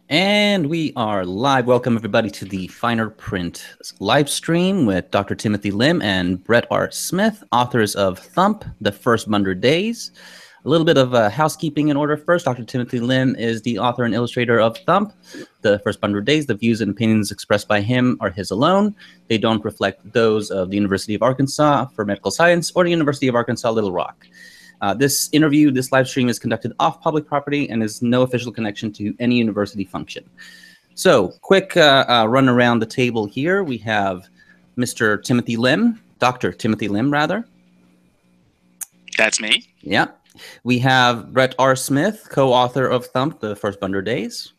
And we are live. Welcome, everybody, to the Finer Print live stream with Dr. Timothy Lim and Brett R. Smith, authors of Thump, The First Bundred Days. A little bit of housekeeping in order first. Dr. Timothy Lim is the author and illustrator of Thump, The First Bundred Days. The views and opinions expressed by him are his alone. They don't reflect those of the University of Arkansas for Medical Science or the University of Arkansas Little Rock. This live stream is conducted off public property and is no official connection to any university function. So, quick run around the table here. We have Mr. Timothy Lim, Dr. Timothy Lim, rather. That's me. Yeah. We have Brett R. Smith, co-author of Thump, The First Bundred Days.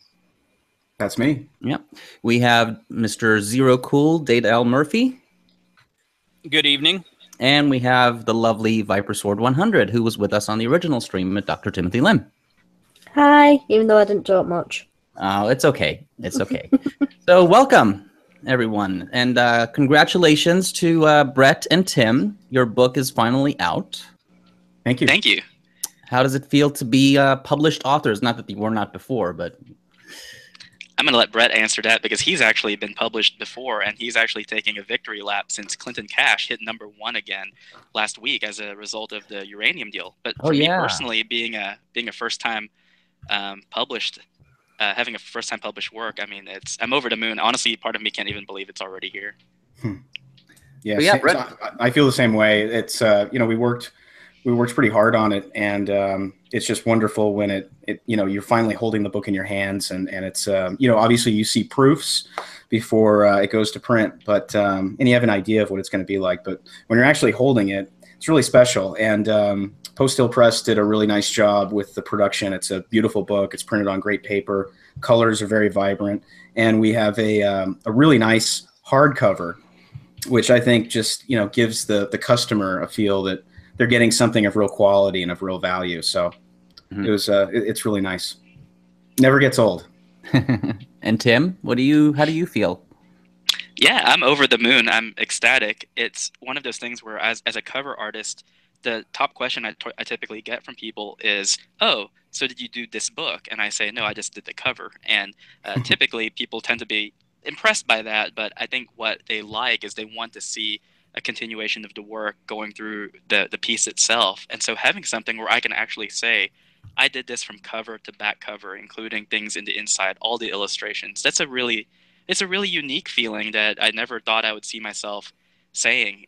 That's me. Yeah. We have Mr. Zero Cool, Dade L. Murphy. Good evening. And we have the lovely Viper Sword 100, who was with us on the original stream with Dr. Timothy Lim. Hi, even though I didn't talk much. Oh, it's okay. It's okay. So welcome, everyone. And congratulations to Brett and Tim. Your book is finally out. Thank you. Thank you. How does it feel to be published authors? Not that you were not before, but... I'm going to let Brett answer that because he's actually been published before, and he's actually taking a victory lap since Clinton Cash hit #1 again last week as a result of the uranium deal. But for me personally, being a first-time published, having a first-time published work, I mean, I'm over the moon. Honestly, part of me can't even believe it's already here. Yeah, Brett. I feel the same way. It's we worked pretty hard on it, and it's just wonderful when you're finally holding the book in your hands, and it's obviously you see proofs before it goes to print, but and you have an idea of what it's going to be like, but when you're actually holding it, it's really special. And Post Hill Press did a really nice job with the production. It's a beautiful book. It's printed on great paper. Colors are very vibrant, and we have a really nice hardcover, which I think just gives the customer a feel that they're getting something of real quality and of real value. So it's really nice. Never gets old. And Tim, how do you feel? Yeah, I'm over the moon. I'm ecstatic. It's one of those things where as a cover artist, the top question I typically get from people is, oh, so did you do this book? And I say, no, I just did the cover. And typically people tend to be impressed by that. But I think what they like is they want to see a continuation of the work going through the piece itself. And so having something where I can actually say, I did this from cover to back cover, including things in the inside, all the illustrations. It's a really unique feeling that I never thought I would see myself saying.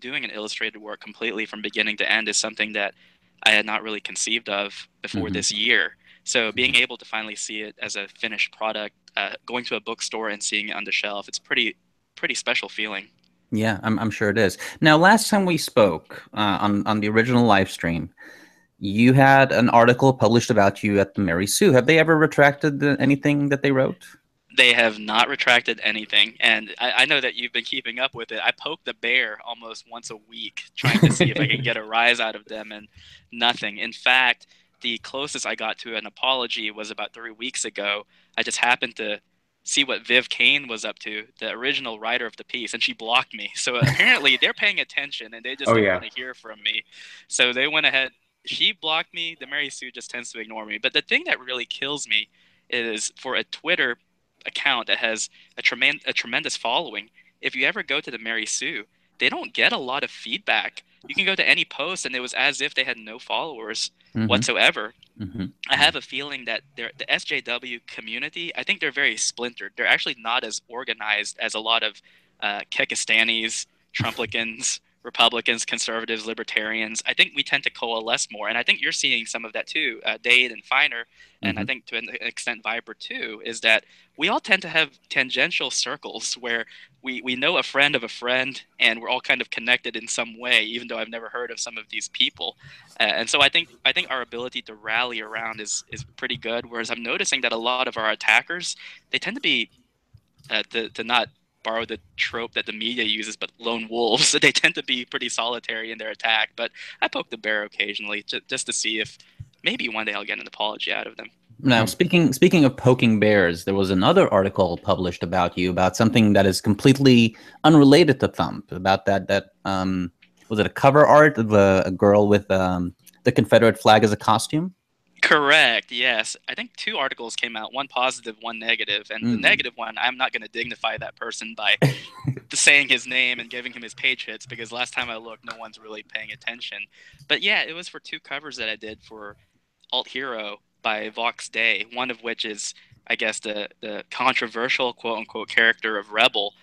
Doing an illustrated work completely from beginning to end is something that I had not really conceived of before this year. So being able to finally see it as a finished product, going to a bookstore and seeing it on the shelf, it's pretty special feeling. Yeah, I'm sure it is. Now, last time we spoke on the original live stream, you had an article published about you at the Mary Sue. Have they ever retracted anything that they wrote? They have not retracted anything, and I know that you've been keeping up with it. I poke the bear almost once a week, trying to see if I can get a rise out of them, and nothing. In fact, the closest I got to an apology was about 3 weeks ago. I just happened to see what Viv Kane was up to, the original writer of the piece, and she blocked me. So apparently they're paying attention, and they just don't want to hear from me. So they went ahead. She blocked me. The Mary Sue just tends to ignore me. But the thing that really kills me is for a Twitter account that has a tremendous following, if you ever go to the Mary Sue, they don't get a lot of feedback. You can go to any post, and it was as if they had no followers whatsoever. I have a feeling that the SJW community, I think they're very splintered. They're actually not as organized as a lot of Kekistanis, Trumplicans, Republicans, conservatives, libertarians. I think we tend to coalesce more, and I think you're seeing some of that too, Dade and Finer, and I think to an extent Viper too, is that we all tend to have tangential circles where we know a friend of a friend, and we're all kind of connected in some way, even though I've never heard of some of these people. And so I think our ability to rally around is pretty good, whereas I'm noticing that a lot of our attackers, they tend to be, to not borrow the trope that the media uses, but lone wolves. They tend to be pretty solitary in their attack, but I poke the bear occasionally just to see if maybe one day I'll get an apology out of them. Now, speaking of poking bears, there was another article published about you about something that is completely unrelated to Thump. About that was it a cover art of a girl with the Confederate flag as a costume? Correct. Yes. I think 2 articles came out, one positive, one negative. And the negative one, I'm not going to dignify that person by saying his name and giving him his page hits, because last time I looked, no one's really paying attention. But yeah, it was for 2 covers that I did for Alt Hero by Vox Day, one of which is, I guess, the controversial quote unquote character of Rebel,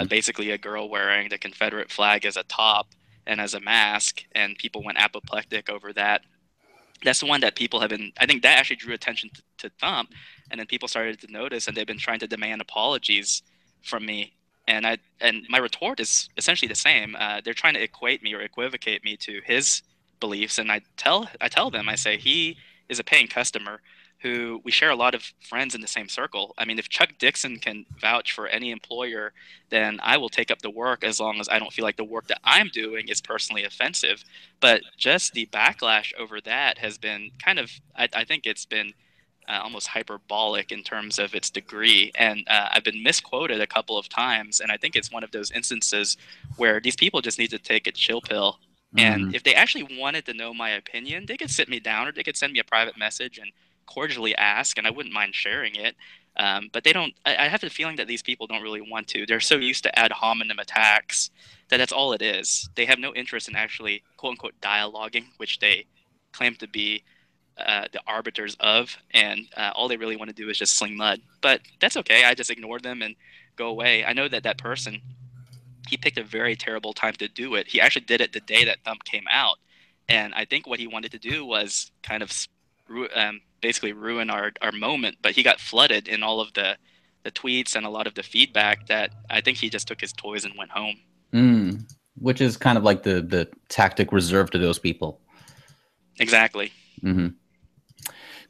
basically a girl wearing the Confederate flag as a top and as a mask, and people went apoplectic over that. That's the one that people have been, I think that actually drew attention to Thump, and then people started to notice, and they've been trying to demand apologies from me. And my retort is essentially the same. They're trying to equate me or equivocate me to his beliefs, and I tell them, I say, he is a paying customer who we share a lot of friends in the same circle. I mean, if Chuck Dixon can vouch for any employer, then I will take up the work as long as I don't feel like the work that I'm doing is personally offensive. But just the backlash over that has been kind of, I think it's been almost hyperbolic in terms of its degree. And I've been misquoted a couple of times. And I think it's one of those instances where these people just need to take a chill pill. And if they actually wanted to know my opinion, they could sit me down, or they could send me a private message and cordially ask, and I wouldn't mind sharing it. But they don't. I have the feeling that these people don't really want to. They're so used to ad hominem attacks that that's all it is. They have no interest in actually, quote unquote, dialoguing, which they claim to be the arbiters of, and all they really want to do is just sling mud. But that's okay. I just ignore them and go away. I know that that person, he picked a very terrible time to do it. He actually did it the day that Thump came out, and I think what he wanted to do was kind of basically ruin our moment, but he got flooded in all of the tweets and a lot of the feedback that I think he just took his toys and went home. Which is kind of like the tactic reserved to those people. Exactly.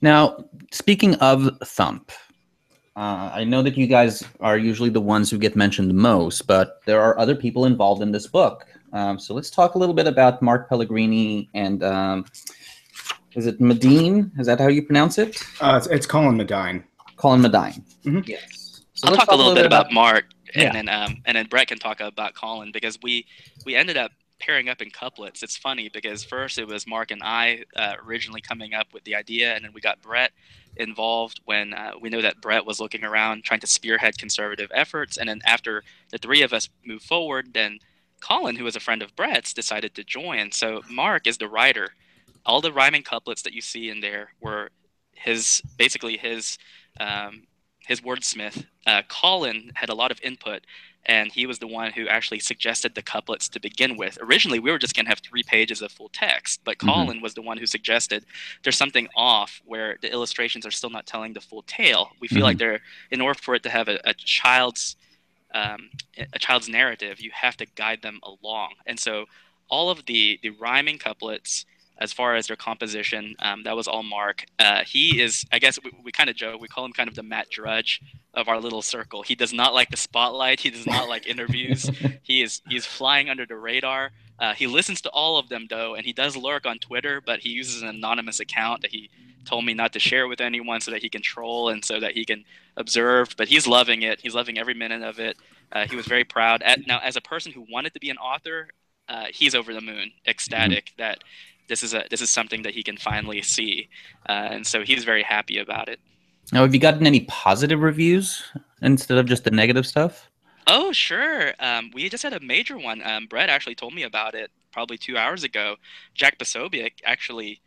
Now, speaking of Thump, I know that you guys are usually the ones who get mentioned the most, but there are other people involved in this book. So let's talk a little bit about Mark Pellegrini and is it Medine? Is that how you pronounce it? It's Colin Medine. Colin Medine. Yes. So I'll talk a little bit about Mark, and then Brett can talk about Colin, because we ended up pairing up in couplets. It's funny because first it was Mark and I originally coming up with the idea, and then we got Brett involved when we know that Brett was looking around trying to spearhead conservative efforts, and then after the 3 of us moved forward, then Colin, who was a friend of Brett's, decided to join. So Mark is the writer. All the rhyming couplets that you see in there were his wordsmith. Colin had a lot of input, and he was the one who actually suggested the couplets to begin with. Originally, we were just going to have 3 pages of full text, but Colin was the one who suggested there's something off where the illustrations are still not telling the full tale. We feel like they're, in order for it to have a child's narrative, you have to guide them along. And so all of the rhyming couplets, as far as their composition, that was all Mark. He is, I guess we kind of joke, we call him kind of the Matt Drudge of our little circle. He does not like the spotlight. He does not like interviews. He's flying under the radar. He listens to all of them, though, and he does lurk on Twitter, but he uses an anonymous account that he told me not to share with anyone so that he can troll and so that he can observe. But he's loving it. He's loving every minute of it. He was very proud. Now, as a person who wanted to be an author, he's over the moon, ecstatic that this is something that he can finally see, and so he's very happy about it. Now, have you gotten any positive reviews instead of just the negative stuff? Oh, sure. We just had a major one. Brett actually told me about it probably 2 hours ago. Jack Posobiec actually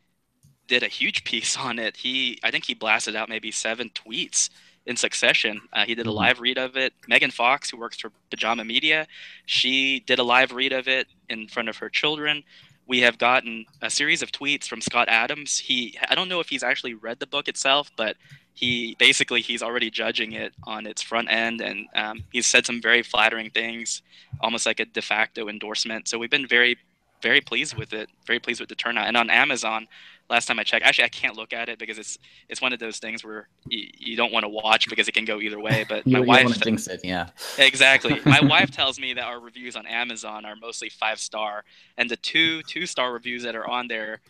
did a huge piece on it. I think he blasted out maybe 7 tweets in succession. He did a live read of it. Megan Fox, who works for Pajama Media, she did a live read of it in front of her children. We have gotten a series of tweets from Scott Adams. I don't know if he's actually read the book itself, but he's already judging it on its front end, and he's said some very flattering things, almost like a de facto endorsement. So we've been very, very pleased with it, very pleased with the turnout. And on Amazon, last time I checked, actually I can't look at it because it's one of those things where you don't want to watch because it can go either way. But my wife thinks it, yeah. Exactly. My wife tells me that our reviews on Amazon are mostly 5-star, and the 2-star reviews that are on there,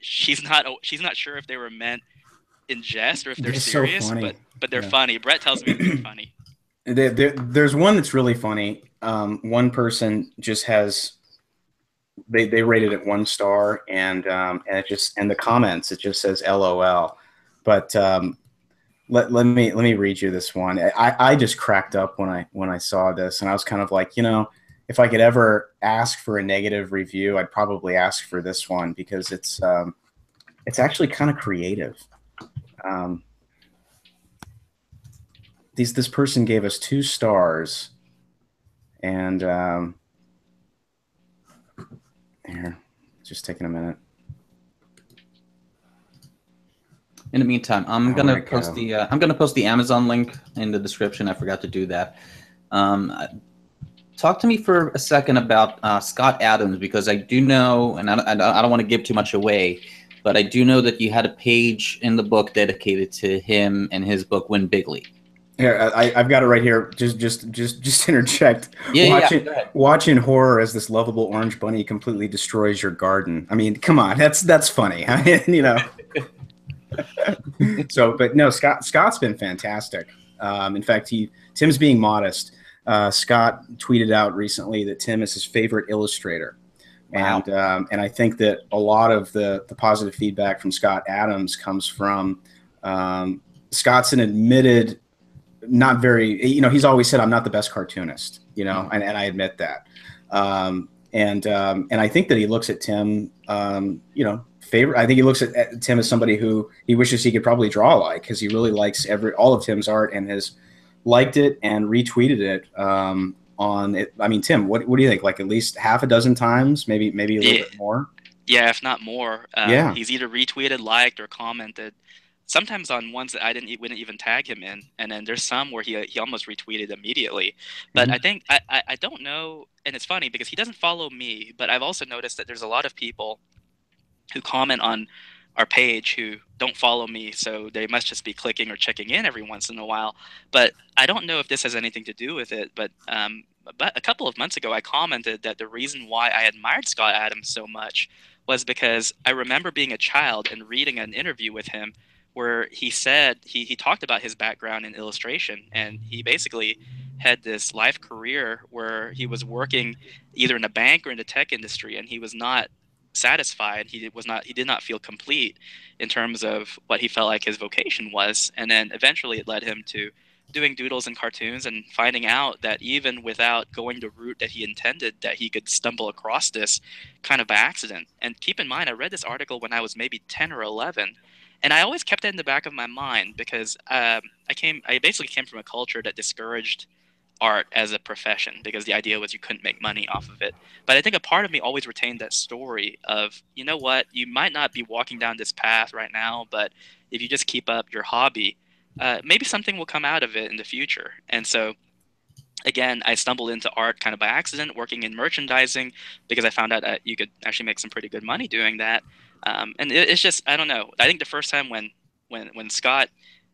she's not sure if they were meant in jest or if they're serious, so funny. but they're funny. Brett tells me they're funny. There's one that's really funny. One person just has they rated it 1 star, and it just, and the comments, it just says LOL. But let me read you this one. I just cracked up when I saw this, and I was kind of like, if I could ever ask for a negative review, I'd probably ask for this one, because it's actually kind of creative. This person gave us 2 stars, and here, just taking a minute. In the meantime, I'm gonna post the Amazon link in the description. I forgot to do that. Talk to me for a second about Scott Adams, because I do know, and I don't want to give too much away, but I do know that you had a page in the book dedicated to him and his book Win Bigly. Here, I've got it right here. Just interject. Yeah, Watching horror as this lovable orange bunny completely destroys your garden. I mean, come on, that's funny. I mean, So, but no, Scott's been fantastic. In fact, Tim's being modest. Scott tweeted out recently that Tim is his favorite illustrator. Wow. And I think that a lot of the positive feedback from Scott Adams comes from Scott's an admitted, not very, he's always said, I'm not the best cartoonist, and I admit that. And I think that he looks at Tim, I think he looks at Tim as somebody who he wishes he could probably draw like, because he really likes all of Tim's art and has liked it and retweeted it on it. I mean, Tim, what do you think? Like at least half a dozen times, maybe a little bit more? Yeah, if not more. Yeah. He's either retweeted, liked, or commented. Sometimes on ones that wouldn't even tag him in, and then there's some where he almost retweeted immediately. But I think I don't know, and it's funny because he doesn't follow me, but I've also noticed that there's a lot of people who comment on our page who don't follow me, so they must just be clicking or checking in every once in a while. But I don't know if this has anything to do with it. But a couple of months ago, I commented that the reason why I admired Scott Adams so much was because I remember being a child and reading an interview with him where he said he talked about his background in illustration, and he basically had this life career where he was working either in a bank or in the tech industry, and he was not satisfied. He did not feel complete in terms of what he felt like his vocation was. And then eventually it led him to doing doodles and cartoons and finding out that even without going the route that he intended, that he could stumble across this kind of by accident. And keep in mind, I read this article when I was maybe 10 or 11, and I always kept that in the back of my mind because I basically came from a culture that discouraged art as a profession because the idea was you couldn't make money off of it. But I think a part of me always retained that story of, you know what, you might not be walking down this path right now, but if you just keep up your hobby, maybe something will come out of it in the future. And so again, I stumbled into art kind of by accident, working in merchandising, because I found out that you could actually make some pretty good money doing that. And it's just, I don't know. I think the first time when Scott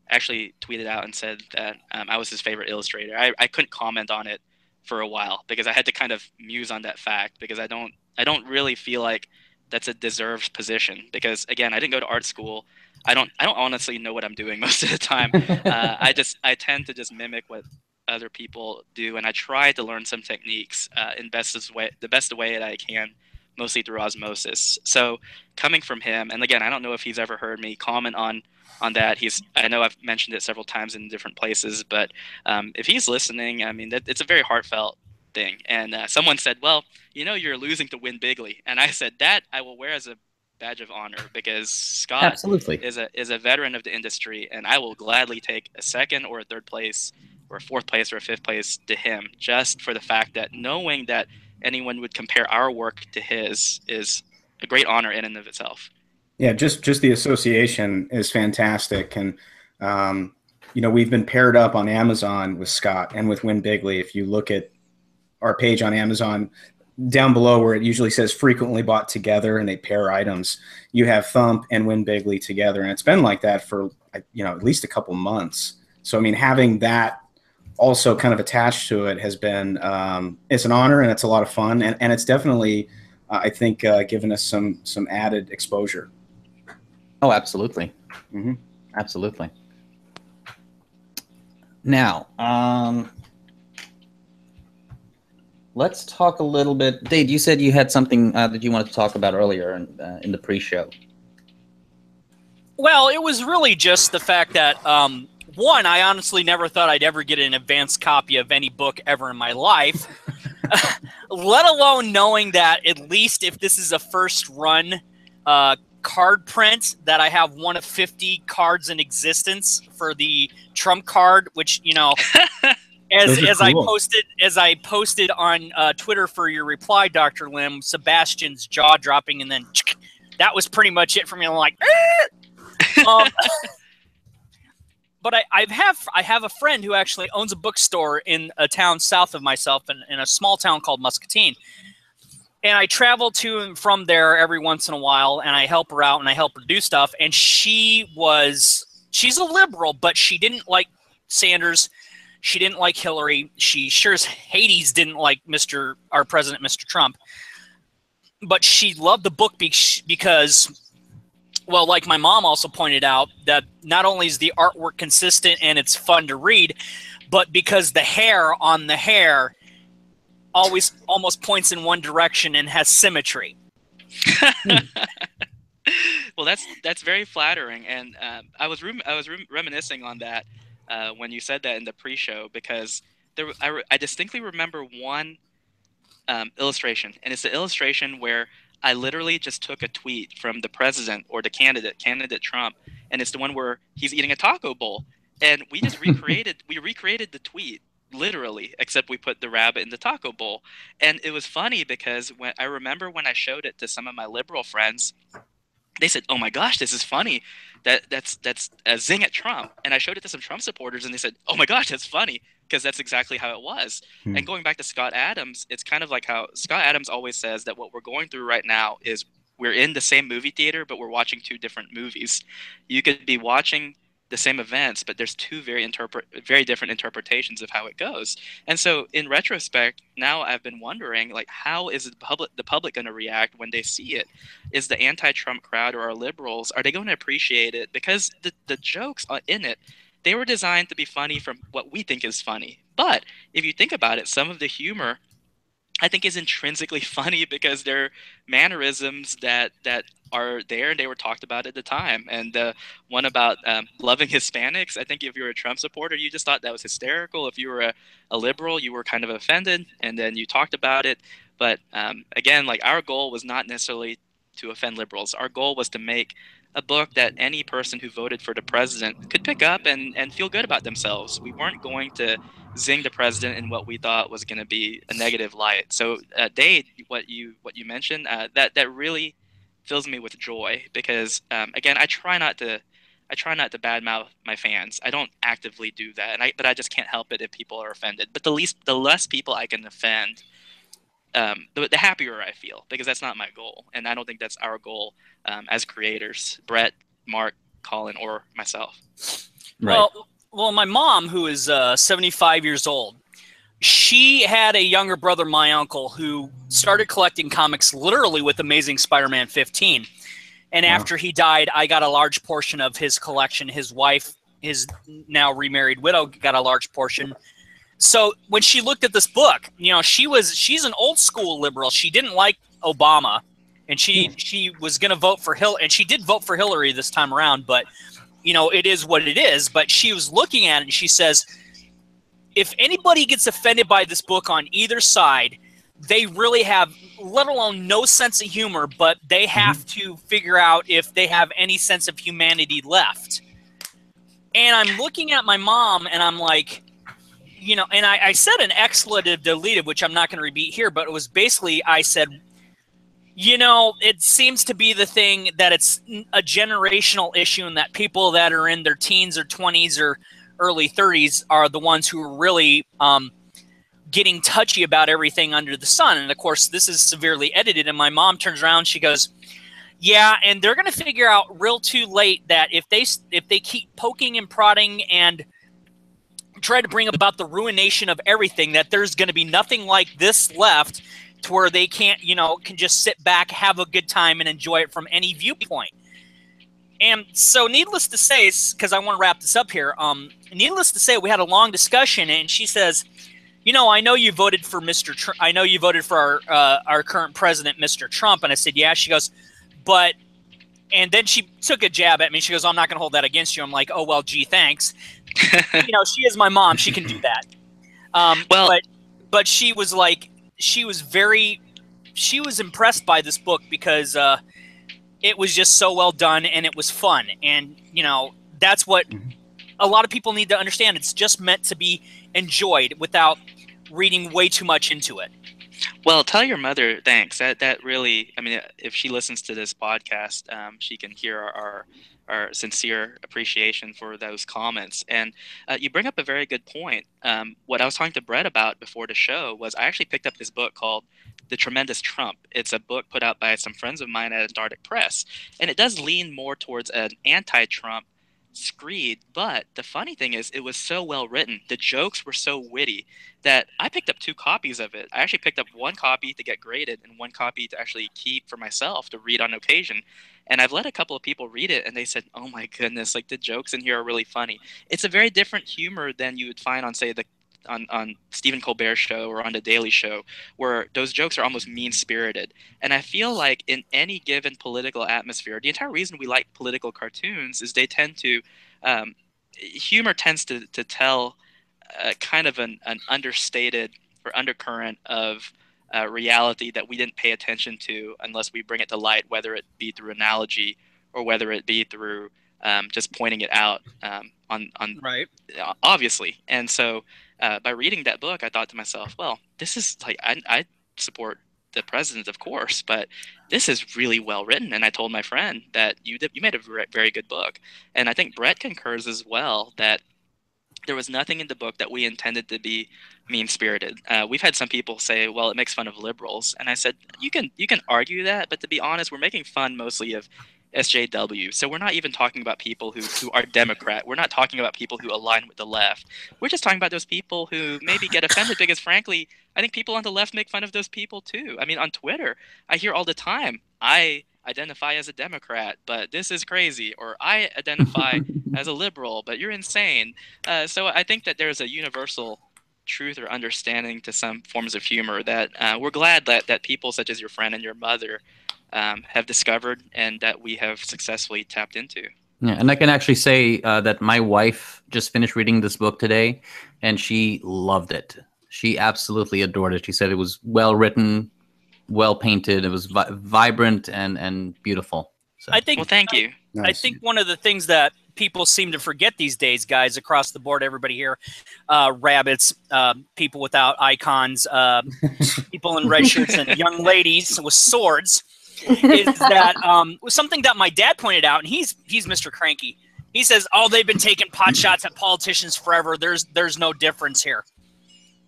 actually tweeted out and said that I was his favorite illustrator, I couldn't comment on it for a while because I had to kind of muse on that fact, because I don't really feel like that's a deserved position, because again, I didn't go to art school. I don't honestly know what I'm doing most of the time. I tend to just mimic what other people do, and I try to learn some techniques in the best way that I can, mostly through osmosis. So coming from him, and again, I don't know if he's ever heard me comment on that. I know I've mentioned it several times in different places, but if he's listening, I mean, it's a very heartfelt thing. And someone said, well, you're losing to Win Bigly. And I said, that I will wear as a badge of honor, because Scott Absolutely is a veteran of the industry, and I will gladly take a second or a third place or a fourth place or a fifth place to him, just for the fact that knowing that anyone would compare our work to his is a great honor in and of itself. Yeah, just the association is fantastic. And, we've been paired up on Amazon with Scott and with Win Bigly. If you look at our page on Amazon, down below where it usually says frequently bought together and they pair items, you have Thump and Win Bigly together. And it's been like that for, at least a couple months. So, I mean, having that also kind of attached to it has been, it's an honor and it's a lot of fun. And it's definitely, I think, given us some added exposure. Oh, absolutely. Mm-hmm. Absolutely. Now, let's talk a little bit. Dade, you said you had something that you wanted to talk about earlier in the pre-show. Well, it was really just the fact that, one, I honestly never thought I'd ever get an advanced copy of any book ever in my life, let alone knowing that at least if this is a first run card print, that I have one of 50 cards in existence for the Trump card, which, you know, as cool. I posted on Twitter for your reply, Dr. Lim, Sebastian's jaw dropping, and then that was pretty much it for me. I'm like, but I have a friend who actually owns a bookstore in a town south of myself, in a small town called Muscatine. And I travel to and from there every once in a while, and I help her out and I help her do stuff. And she's a liberal, but she didn't like Sanders. She didn't like Hillary. She sure as Hades didn't like our president, Mr. Trump. But she loved the book because, well, like my mom also pointed out, that not only is the artwork consistent and it's fun to read, but because the hair on the hair always almost points in one direction and has symmetry. Well, that's very flattering, and I was reminiscing on that when you said that in the pre-show, because I distinctly remember one illustration, and it's the illustration where I literally just took a tweet from the president or the candidate Trump, and it's the one where he's eating a taco bowl, and we just recreated the tweet literally, except we put the rabbit in the taco bowl. And it was funny because when I showed it to some of my liberal friends, they said, "Oh my gosh, this is funny. That's a zing at Trump." And I showed it to some Trump supporters, and they said, "Oh my gosh, that's funny," because that's exactly how it was. And going back to Scott Adams, it's kind of like how Scott Adams always says that what we're going through right now is we're in the same movie theater, but we're watching two different movies. You could be watching the same events, but there's two very different interpretations of how it goes. And so in retrospect, now I've been wondering, like, how is the public going to react when they see it? Is the anti-Trump crowd or our liberals, are they going to appreciate it? Because the jokes in it, they were designed to be funny from what we think is funny. But if you think about it, some of the humor I think is intrinsically funny because they're mannerisms that are there and they were talked about at the time. And the one about loving Hispanics, I think if you're a Trump supporter, you just thought that was hysterical. If you were a liberal, you were kind of offended, and then you talked about it. But again, like, our goal was not necessarily to offend liberals. Our goal was to make a book that any person who voted for the president could pick up and feel good about themselves. We weren't going to zing the president in what we thought was going to be a negative light. So Dade, what you mentioned, that really fills me with joy, because again, I try not to badmouth my fans. I don't actively do that, but I just can't help it if people are offended. But the less people I can offend, the happier I feel, because that's not my goal, and I don't think that's our goal as creators, Brett, Mark, Colin, or myself. Right. Well, my mom, who is 75 years old, she had a younger brother, my uncle, who started collecting comics literally with Amazing Spider-Man 15. And after he died, I got a large portion of his collection. His wife, his now remarried widow, got a large portion. So when she looked at this book, you know, she's an old school liberal. She didn't like Obama, and she was going to vote for Hillary, and she did vote for Hillary this time around, but you know, it is what it is. But she was looking at it and she says, if anybody gets offended by this book on either side, they really have, let alone no sense of humor, but they have to figure out if they have any sense of humanity left. And I'm looking at my mom and I'm like, you know, and I said an expletive deleted, which I'm not going to repeat here, but it was basically, I said, you know, it seems to be the thing that it's a generational issue, and that people that are in their teens or 20s or early 30s are the ones who are really getting touchy about everything under the sun. And of course, this is severely edited. And my mom turns around, she goes, yeah, and they're going to figure out real too late that if they keep poking and prodding and try to bring about the ruination of everything, that there's going to be nothing like this left to where they can't, you know, can just sit back, have a good time, and enjoy it from any viewpoint. And so needless to say, because I want to wrap this up here, needless to say, we had a long discussion, and she says, I know you voted for I know you voted for our current president, Mr. Trump. And I said, yeah. She goes, but, and then she took a jab at me. She goes, I'm not going to hold that against you. I'm like, oh, well, gee, thanks. She is my mom. She can do that. But she was like, she was impressed by this book because it was just so well done and it was fun. And, that's what a lot of people need to understand. It's just meant to be enjoyed without reading way too much into it. Well, tell your mother thanks. That really, I mean, if she listens to this podcast, she can hear our sincere appreciation for those comments. And you bring up a very good point. What I was talking to Brett about before the show was I actually picked up this book called The Tremendous Trump. It's a book put out by some friends of mine at Antarctic Press. And it does lean more towards an anti-Trump screed, but the funny thing is it was so well written, the jokes were so witty that I picked up 2 copies of it. I actually picked up 1 copy to get graded and 1 copy to actually keep for myself to read on occasion. And I've let a couple of people read it and they said, oh my goodness, like the jokes in here are really funny. It's a very different humor than you would find on, say, on Stephen Colbert's show or on The Daily Show, where those jokes are almost mean-spirited. And I feel like in any given political atmosphere, the entire reason we like political cartoons is they tend to humor tends to tell kind of an understated or undercurrent of reality that we didn't pay attention to unless we bring it to light, whether it be through analogy or whether it be through just pointing it out on right. Obviously. And so by reading that book, I thought to myself, well, this is like, I support the president, of course, but this is really well written. And I told my friend that you made a very good book. And I think Brett concurs as well that there was nothing in the book that we intended to be mean-spirited. We've had some people say, well, it makes fun of liberals. And I said, you can argue that, but to be honest, we're making fun mostly of SJW. So we're not even talking about people who are Democrat. We're not talking about people who align with the left. We're just talking about those people who maybe get offended because, frankly, I think people on the left make fun of those people too. I mean, on Twitter, I hear all the time, I identify as a Democrat, but this is crazy, or I identify as a liberal, but you're insane. So I think that there's a universal truth or understanding to some forms of humor that we're glad that people such as your friend and your mother have discovered and that we have successfully tapped into. Yeah, and I can actually say that my wife just finished reading this book today, and she loved it. She absolutely adored it. She said it was well written, well painted. It was vibrant and beautiful. So. I think. Well, thank you. I think one of the things that people seem to forget these days, guys, across the board, everybody here, rabbits, people without icons, people in red shirts, and young ladies with swords, is that was something that my dad pointed out, and he's Mr. Cranky. He says, "Oh, they've been taking pot shots at politicians forever. There's no difference here,"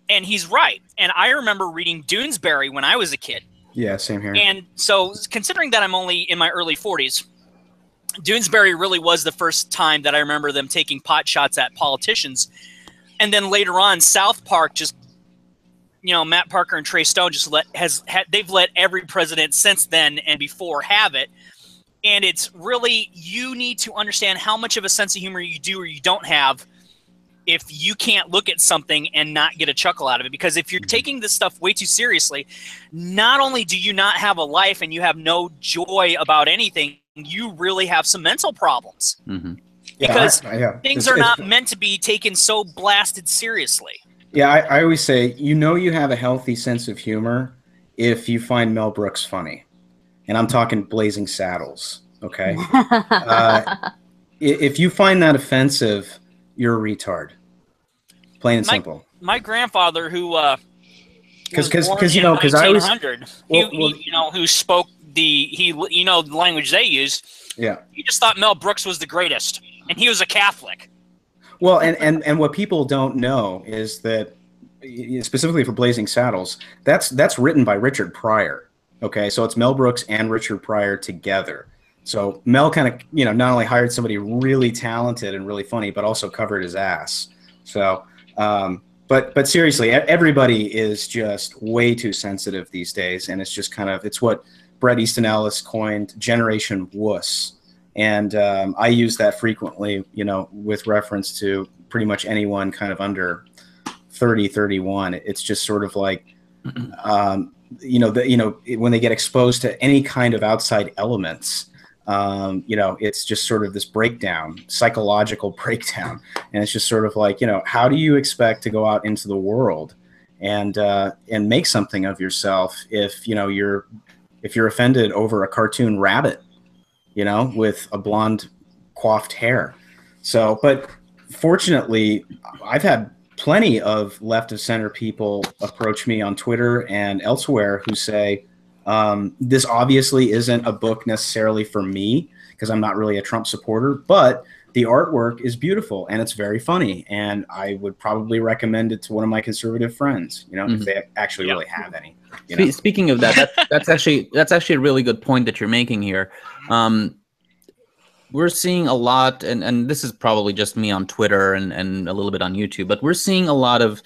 and he's right. And I remember reading Doonesbury when I was a kid. Yeah, same here. And so, considering that I'm only in my early 40s. Doonesbury really was the first time that I remember them taking pot shots at politicians. And then later on, South Park just, Matt Parker and Trey Stone just they've let every president since then and before have it. And it's really, you need to understand how much of a sense of humor you do or you don't have if you can't look at something and not get a chuckle out of it. Because if you're taking this stuff way too seriously, not only do you not have a life and you have no joy about anything, you really have some mental problems. Mm-hmm. Because things are not meant to be taken so blasted seriously. Yeah, I always say, you have a healthy sense of humor if you find Mel Brooks funny. And I'm talking Blazing Saddles, okay? If you find that offensive, you're a retard. Plain and simple. My grandfather, who because I always who spoke the language they use. Yeah, he just thought Mel Brooks was the greatest, and he was a Catholic. Well, and what people don't know is that specifically for Blazing Saddles, that's written by Richard Pryor. Okay, so it's Mel Brooks and Richard Pryor together. So Mel kind of not only hired somebody really talented and really funny, but also covered his ass. So, but seriously, everybody is just way too sensitive these days, and it's just it's what Bret Easton Ellis coined Generation Wuss. And I use that frequently, with reference to pretty much anyone kind of under 30, 31. It's just sort of like, when they get exposed to any kind of outside elements, it's just sort of this breakdown, psychological breakdown. And it's just sort of like, how do you expect to go out into the world and make something of yourself if you're offended over a cartoon rabbit, with a blonde coiffed hair? So, but fortunately, I've had plenty of left of center people approach me on Twitter and elsewhere who say, this obviously isn't a book necessarily for me because I'm not really a Trump supporter, but the artwork is beautiful and it's very funny. And I would probably recommend it to one of my conservative friends, if they actually really have any. Speaking of that, that's actually a really good point that you're making here. We're seeing a lot, and this is probably just me on Twitter and a little bit on YouTube, but we're seeing a lot of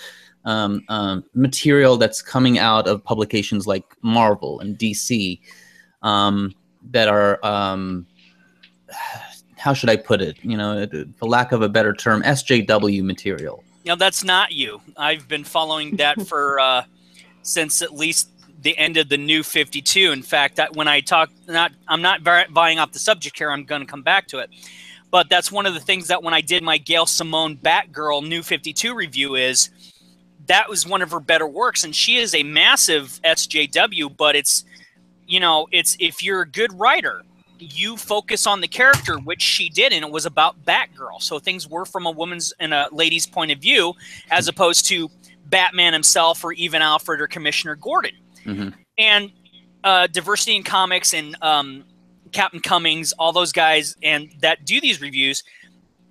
material that's coming out of publications like Marvel and DC that are, how should I put it? For lack of a better term, SJW material. That's not you. I've been following that for since at least the end of the New 52. In fact, when I talk, I'm not buying off the subject here. I'm going to come back to it. But that's one of the things that when I did my Gail Simone Batgirl New 52 review is that was one of her better works. And she is a massive SJW, but it's if you're a good writer, you focus on the character, which she did, and it was about Batgirl. So things were from a woman's and a lady's point of view, as opposed to Batman himself or even Alfred or Commissioner Gordon. Mm-hmm. And diversity in comics and Captain Cummings, all those guys and that do these reviews,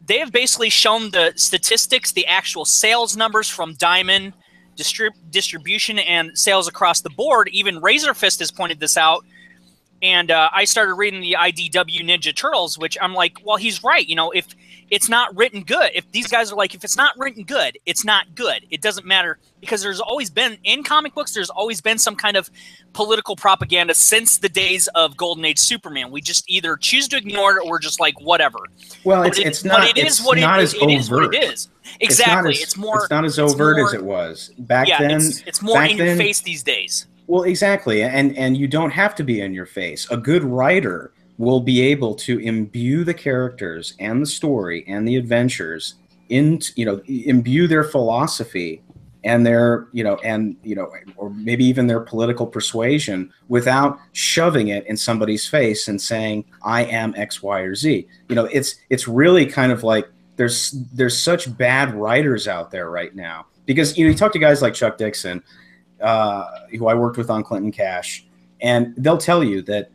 they have basically shown the statistics, the actual sales numbers from Diamond, distribution and sales across the board. Even Razor Fist has pointed this out. And I started reading the IDW Ninja Turtles, which I'm like, well, he's right. If it's not written good, if these guys are like, if it's not written good, it's not good. It doesn't matter because there's always been in comic books, there's always been some kind of political propaganda since the days of Golden Age Superman. We just either choose to ignore it or we're just like, whatever. Well, it's not as overt. It is. Exactly. It's not as overt as it was back then. It's more in your face these days. Well, exactly. And you don't have to be in your face. A good writer will be able to imbue the characters and the story and the adventures imbue their philosophy and their, or maybe even their political persuasion without shoving it in somebody's face and saying, I am X, Y, or Z. It's really kind of like there's such bad writers out there right now because, you talk to guys like Chuck Dixon, who I worked with on Clinton Cash, and they'll tell you that,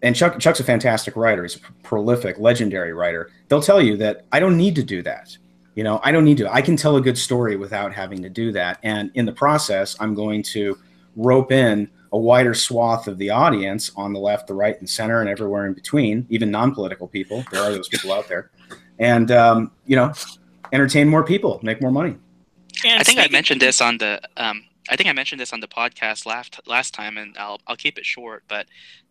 and Chuck's a fantastic writer. He's a prolific, legendary writer. They'll tell you that I don't need to do that. I don't need to. I can tell a good story without having to do that. And in the process, I'm going to rope in a wider swath of the audience on the left, the right, and center, and everywhere in between, even non-political people. There are those people out there. And, entertain more people, make more money. And I think I mentioned this on the podcast last time, and I'll keep it short. But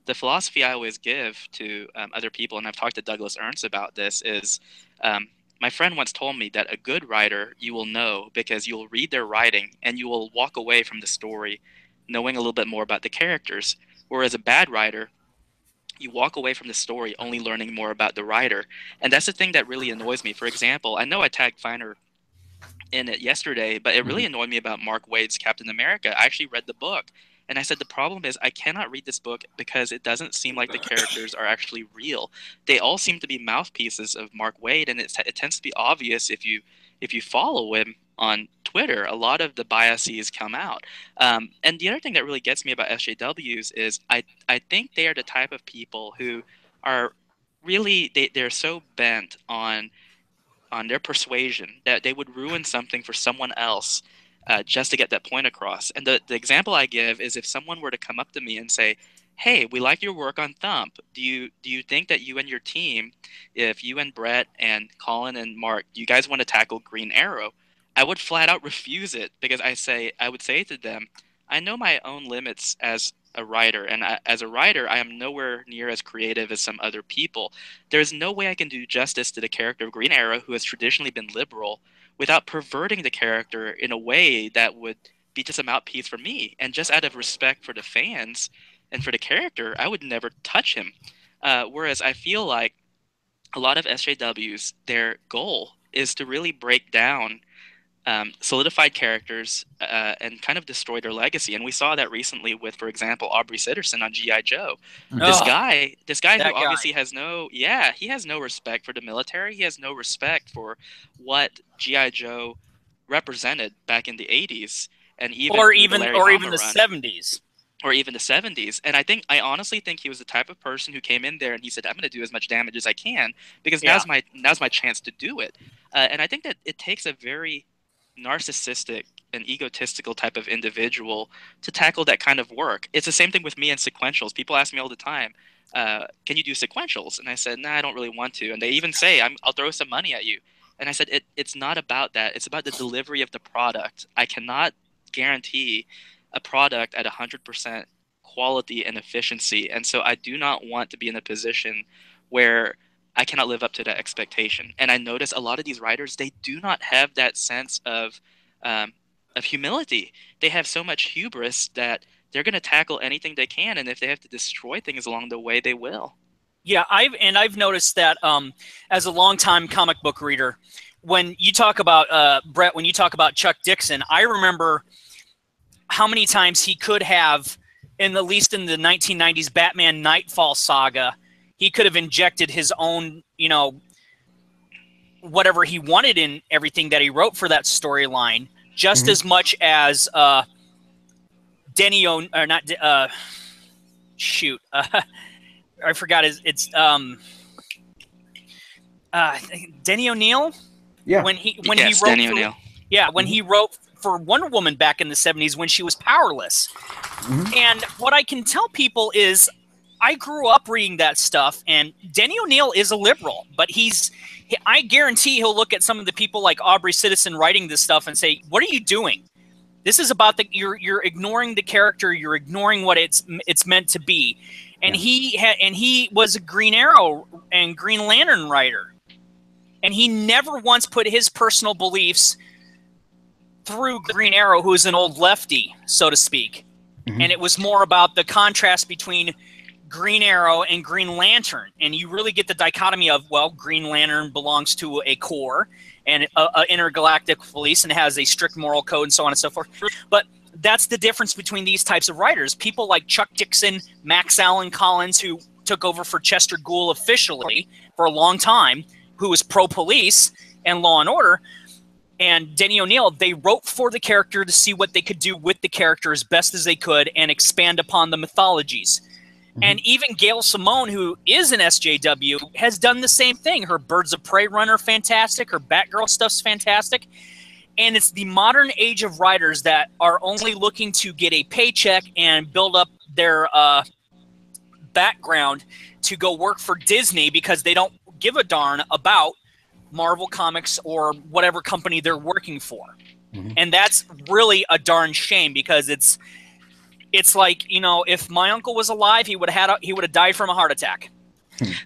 the philosophy I always give to other people, and I've talked to Douglas Ernst about this, is my friend once told me that a good writer you will know because you'll read their writing and you will walk away from the story knowing a little bit more about the characters. Whereas a bad writer, you walk away from the story only learning more about the writer. And that's the thing that really annoys me. For example, I know I tagged Feiner in it yesterday, but it really annoyed me about Mark Waid's Captain America. I actually read the book, and I said the problem is I cannot read this book because it doesn't seem like the characters are actually real. They all seem to be mouthpieces of Mark Waid, and it tends to be obvious if you follow him on Twitter. A lot of the biases come out. And the other thing that really gets me about SJWs is I think they are the type of people who are really they're so bent on their persuasion that they would ruin something for someone else just to get that point across. And the example I give is if someone were to come up to me and say, hey, we like your work on Thump. Do you think that you and your team, if you and Brett and Colin and Mark, you guys want to tackle Green Arrow? I would flat out refuse it because I would say to them, I know my own limits as a writer, and as a writer, I am nowhere near as creative as some other people. There is no way I can do justice to the character of Green Arrow, who has traditionally been liberal, without perverting the character in a way that would be just a mouthpiece for me. And just out of respect for the fans and for the character, I would never touch him. Whereas I feel like a lot of SJWs, their goal is to really break down solidified characters and kind of destroy their legacy. And we saw that recently with, for example, Aubrey Sitterson on G.I. Joe. This guy who obviously he has no respect for the military. He has no respect for what G.I. Joe represented back in the 80s and even the 70s. Or even the 70s. And I honestly think he was the type of person who came in there and he said, I'm going to do as much damage as I can because now's my chance to do it. And I think that it takes a very narcissistic and egotistical type of individual to tackle that kind of work. It's the same thing with me and sequentials. People ask me all the time, can you do sequentials? And I said, nah, I don't really want to. And they even say, I'll throw some money at you. And I said, it's not about that. It's about the delivery of the product. I cannot guarantee a product at 100% quality and efficiency. And so I do not want to be in a position where I cannot live up to that expectation. And I notice a lot of these writers, they do not have that sense of humility. They have so much hubris that they're going to tackle anything they can. And if they have to destroy things along the way, they will. Yeah, I've noticed that as a longtime comic book reader, when you talk about, Brett, when you talk about Chuck Dixon, I remember how many times he could have, at least in the 1990s Batman Nightfall saga, he could have injected his own, whatever he wanted in everything that he wrote for that storyline, just as much as Denny I forgot it's Denny O'Neil. Yeah. When he wrote for Wonder Woman back in the 70s when she was powerless. And what I can tell people is I grew up reading that stuff, and Denny O'Neil is a liberal, but I guarantee he'll look at some of the people like Aubrey Sitterson writing this stuff and say, what are you doing? This is about you're ignoring the character, you're ignoring what it's meant to be. And he was a Green Arrow and Green Lantern writer. And he never once put his personal beliefs through Green Arrow, who is an old lefty, so to speak. And it was more about the contrast between Green Arrow and Green Lantern. And you really get the dichotomy of, well, Green Lantern belongs to a Corps and a intergalactic police and has a strict moral code and so on and so forth. But that's the difference between these types of writers. People like Chuck Dixon, Max Allan Collins, who took over for Chester Gould officially for a long time, who was pro-police and law and order, and Denny O'Neil, they wrote for the character to see what they could do with the character as best as they could and expand upon the mythologies. And even Gail Simone, who is an SJW, has done the same thing. Her Birds of Prey run are fantastic. Her Batgirl stuff's fantastic. And it's the modern age of writers that are only looking to get a paycheck and build up their background to go work for Disney because they don't give a darn about Marvel Comics or whatever company they're working for. And that's really a darn shame because it's like, if my uncle was alive, he would have died from a heart attack.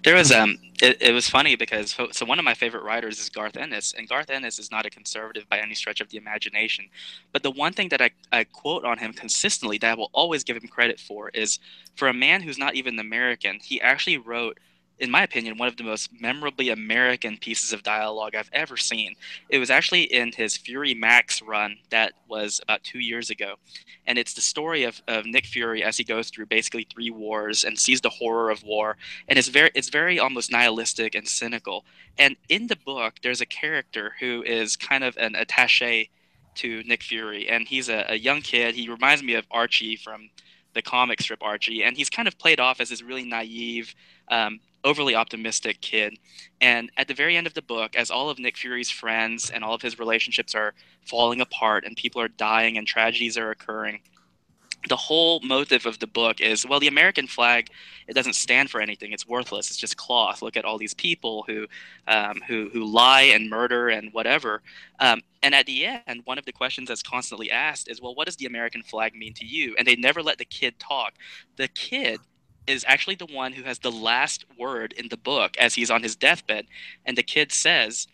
There was it was funny because so one of my favorite writers is Garth Ennis, and Garth Ennis is not a conservative by any stretch of the imagination. But the one thing that I quote on him consistently that I will always give him credit for is, for a man who's not even American, he actually wrote, in my opinion, one of the most memorably American pieces of dialogue I've ever seen. It was actually in his Fury Max run that was about 2 years ago. And it's the story of Nick Fury as he goes through basically 3 wars and sees the horror of war. And it's very almost nihilistic and cynical. And in the book, there's a character who is kind of an attaché to Nick Fury. And he's a young kid. He reminds me of Archie from the comic strip Archie. And he's kind of played off as this really naive, overly optimistic kid. And at the very end of the book, as all of Nick Fury's friends and all of his relationships are falling apart and people are dying and tragedies are occurring, the whole motive of the book is, well, the American flag, it doesn't stand for anything. It's worthless. It's just cloth. Look at all these people who lie and murder and whatever. And at the end, one of the questions that's constantly asked is, well, what does the American flag mean to you? And they never let the kid talk. The kid is actually the one who has the last word in the book as he's on his deathbed. And the kid says,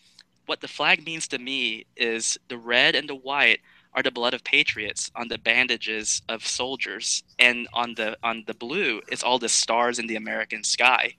what the flag means to me is the red and the white are the blood of patriots on the bandages of soldiers, and on the blue, it's all the stars in the American sky.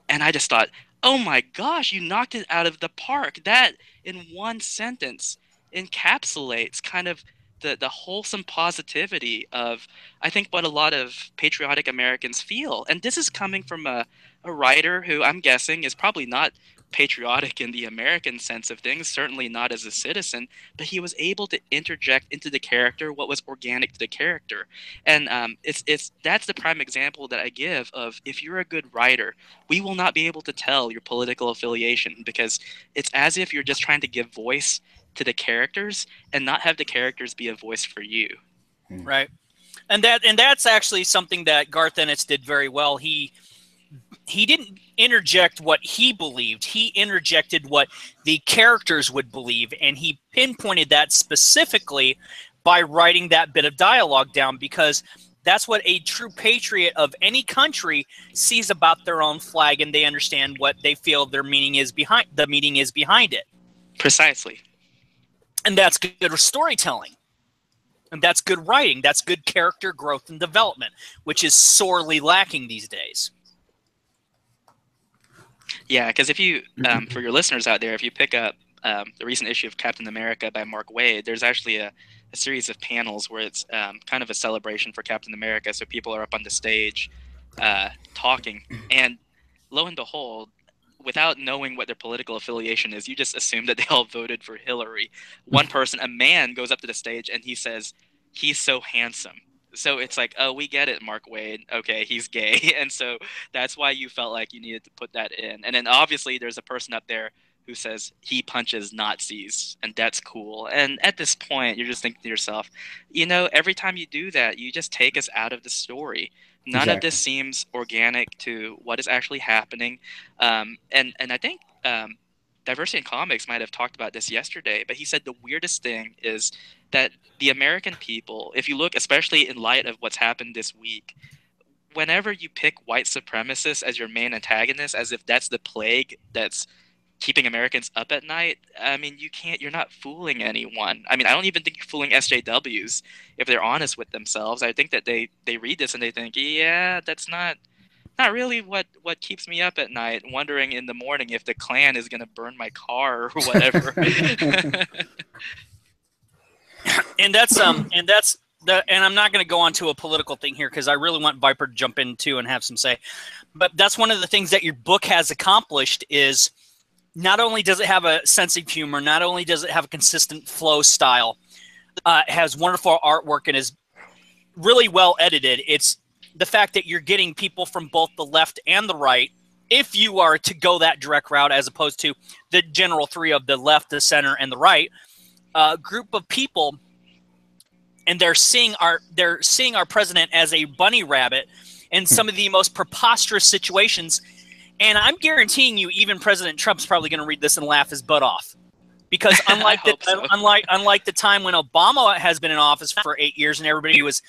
And I just thought, oh my gosh, you knocked it out of the park. That in one sentence encapsulates kind of the wholesome positivity of, I think, what a lot of patriotic Americans feel. And this is coming from a writer who I'm guessing is probably not patriotic in the American sense of things, certainly not as a citizen, but he was able to interject into the character what was organic to the character. And it's that's the prime example that I give of, if you're a good writer, we will not be able to tell your political affiliation, because it's as if you're just trying to give voice to the characters and not have the characters be a voice for you. Right. And that's actually something that Garth Ennis did very well. He didn't interject what he believed. He interjected what the characters would believe, and he pinpointed that specifically by writing that bit of dialogue down, because that's what a true patriot of any country sees about their own flag, and they understand what they feel their meaning is behind it. Precisely. And that's good storytelling. And that's good writing. That's good character growth and development, which is sorely lacking these days. Yeah, because if you, for your listeners out there, if you pick up the recent issue of Captain America by Mark Waid, there's actually a series of panels where it's kind of a celebration for Captain America. So people are up on the stage talking. And lo and behold, without knowing what their political affiliation is, you just assume that they all voted for Hillary. One person, a man, goes up to the stage and he says, "He's so handsome." So it's like, oh, we get it, Mark Waid. Okay, he's gay. And so that's why you felt like you needed to put that in. And then obviously there's a person up there who says he punches Nazis, and that's cool. And at this point, you're just thinking to yourself, you know, every time you do that, you just take us out of the story. None of this seems organic to what is actually happening. And I think Diversity in Comics might have talked about this yesterday, but he said the weirdest thing is that the American people, if you look, especially in light of what's happened this week, whenever you pick white supremacists as your main antagonist, as if that's the plague that's keeping Americans up at night, I mean, you're not fooling anyone. I mean, I don't even think you're fooling SJWs if they're honest with themselves. I think that they read this and they think, yeah, that's not really what keeps me up at night, wondering in the morning if the Klan is going to burn my car or whatever. And I'm not going to go on to a political thing here because I really want Viper to jump in too and have some say. But that's one of the things that your book has accomplished is not only does it have a sense of humor, not only does it have a consistent flow style, it has wonderful artwork and is really well edited. It's the fact that you're getting people from both the left and the right, if you are to go that direct route, as opposed to the general three of the left, the center, and the right, group of people, and they're seeing our president as a bunny rabbit in some of the most preposterous situations. And I'm guaranteeing you, even President Trump's probably going to read this and laugh his butt off, because unlike the time when Obama has been in office for 8 years and everybody was,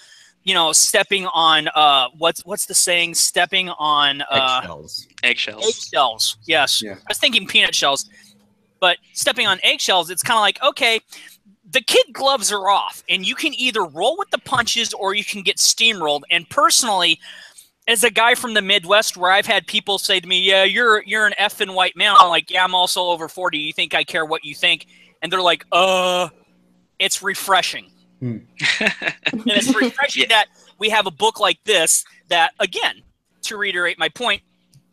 stepping on what's the saying? Stepping on eggshells. Eggshells. Yes. Yeah. I was thinking peanut shells, but stepping on eggshells. It's kind of like, okay, the kid gloves are off, and you can either roll with the punches or you can get steamrolled. And personally, as a guy from the Midwest, where I've had people say to me, "Yeah, you're an effing white male," I'm like, "Yeah, I'm also over 40. You think I care what you think?" And they're like, it's refreshing. And it's refreshing that we have a book like this that, again, to reiterate my point,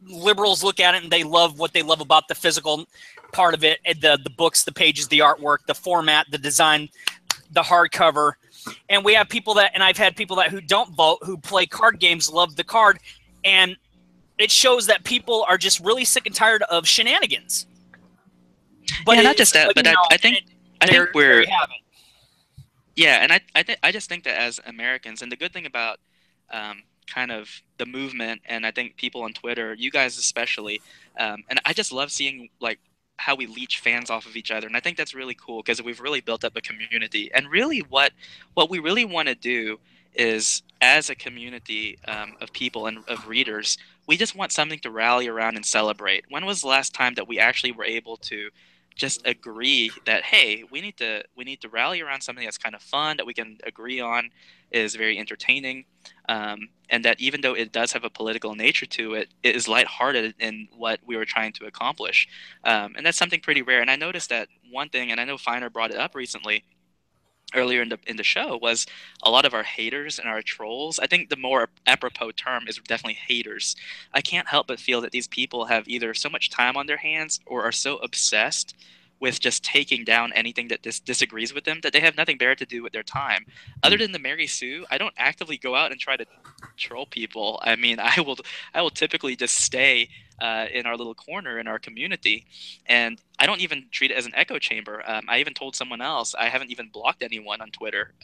liberals look at it and they love what they love about the physical part of it, the books, the pages, the artwork, the format, the design, the hardcover. And we have people that, and I've had people that who don't vote, who play card games, love the card. And it shows that people are just really sick and tired of shenanigans. But yeah, not just that, but I think we're... Yeah, and I just think that as Americans, and the good thing about kind of the movement, and I think people on Twitter, you guys especially, and I just love seeing like how we leech fans off of each other, and I think that's really cool because we've really built up a community. And really, what we really want to do is, as a community of people and of readers, we just want something to rally around and celebrate. When was the last time that we actually were able to just agree that, hey, we need to rally around something that's kind of fun, that we can agree on is very entertaining, and that even though it does have a political nature to it, it is lighthearted in what we were trying to accomplish, and that's something pretty rare. And I noticed that one thing, and I know Finer brought it up recently earlier in the show, was a lot of our haters and our trolls. I think the more apropos term is definitely haters. I can't help but feel that these people have either so much time on their hands or are so obsessed with just taking down anything that disagrees with them that they have nothing better to do with their time. Other than the Mary Sue, I don't actively go out and try to troll people. I mean, I will typically just stay in our little corner in our community, and I don't even treat it as an echo chamber. I even told someone else I haven't even blocked anyone on Twitter.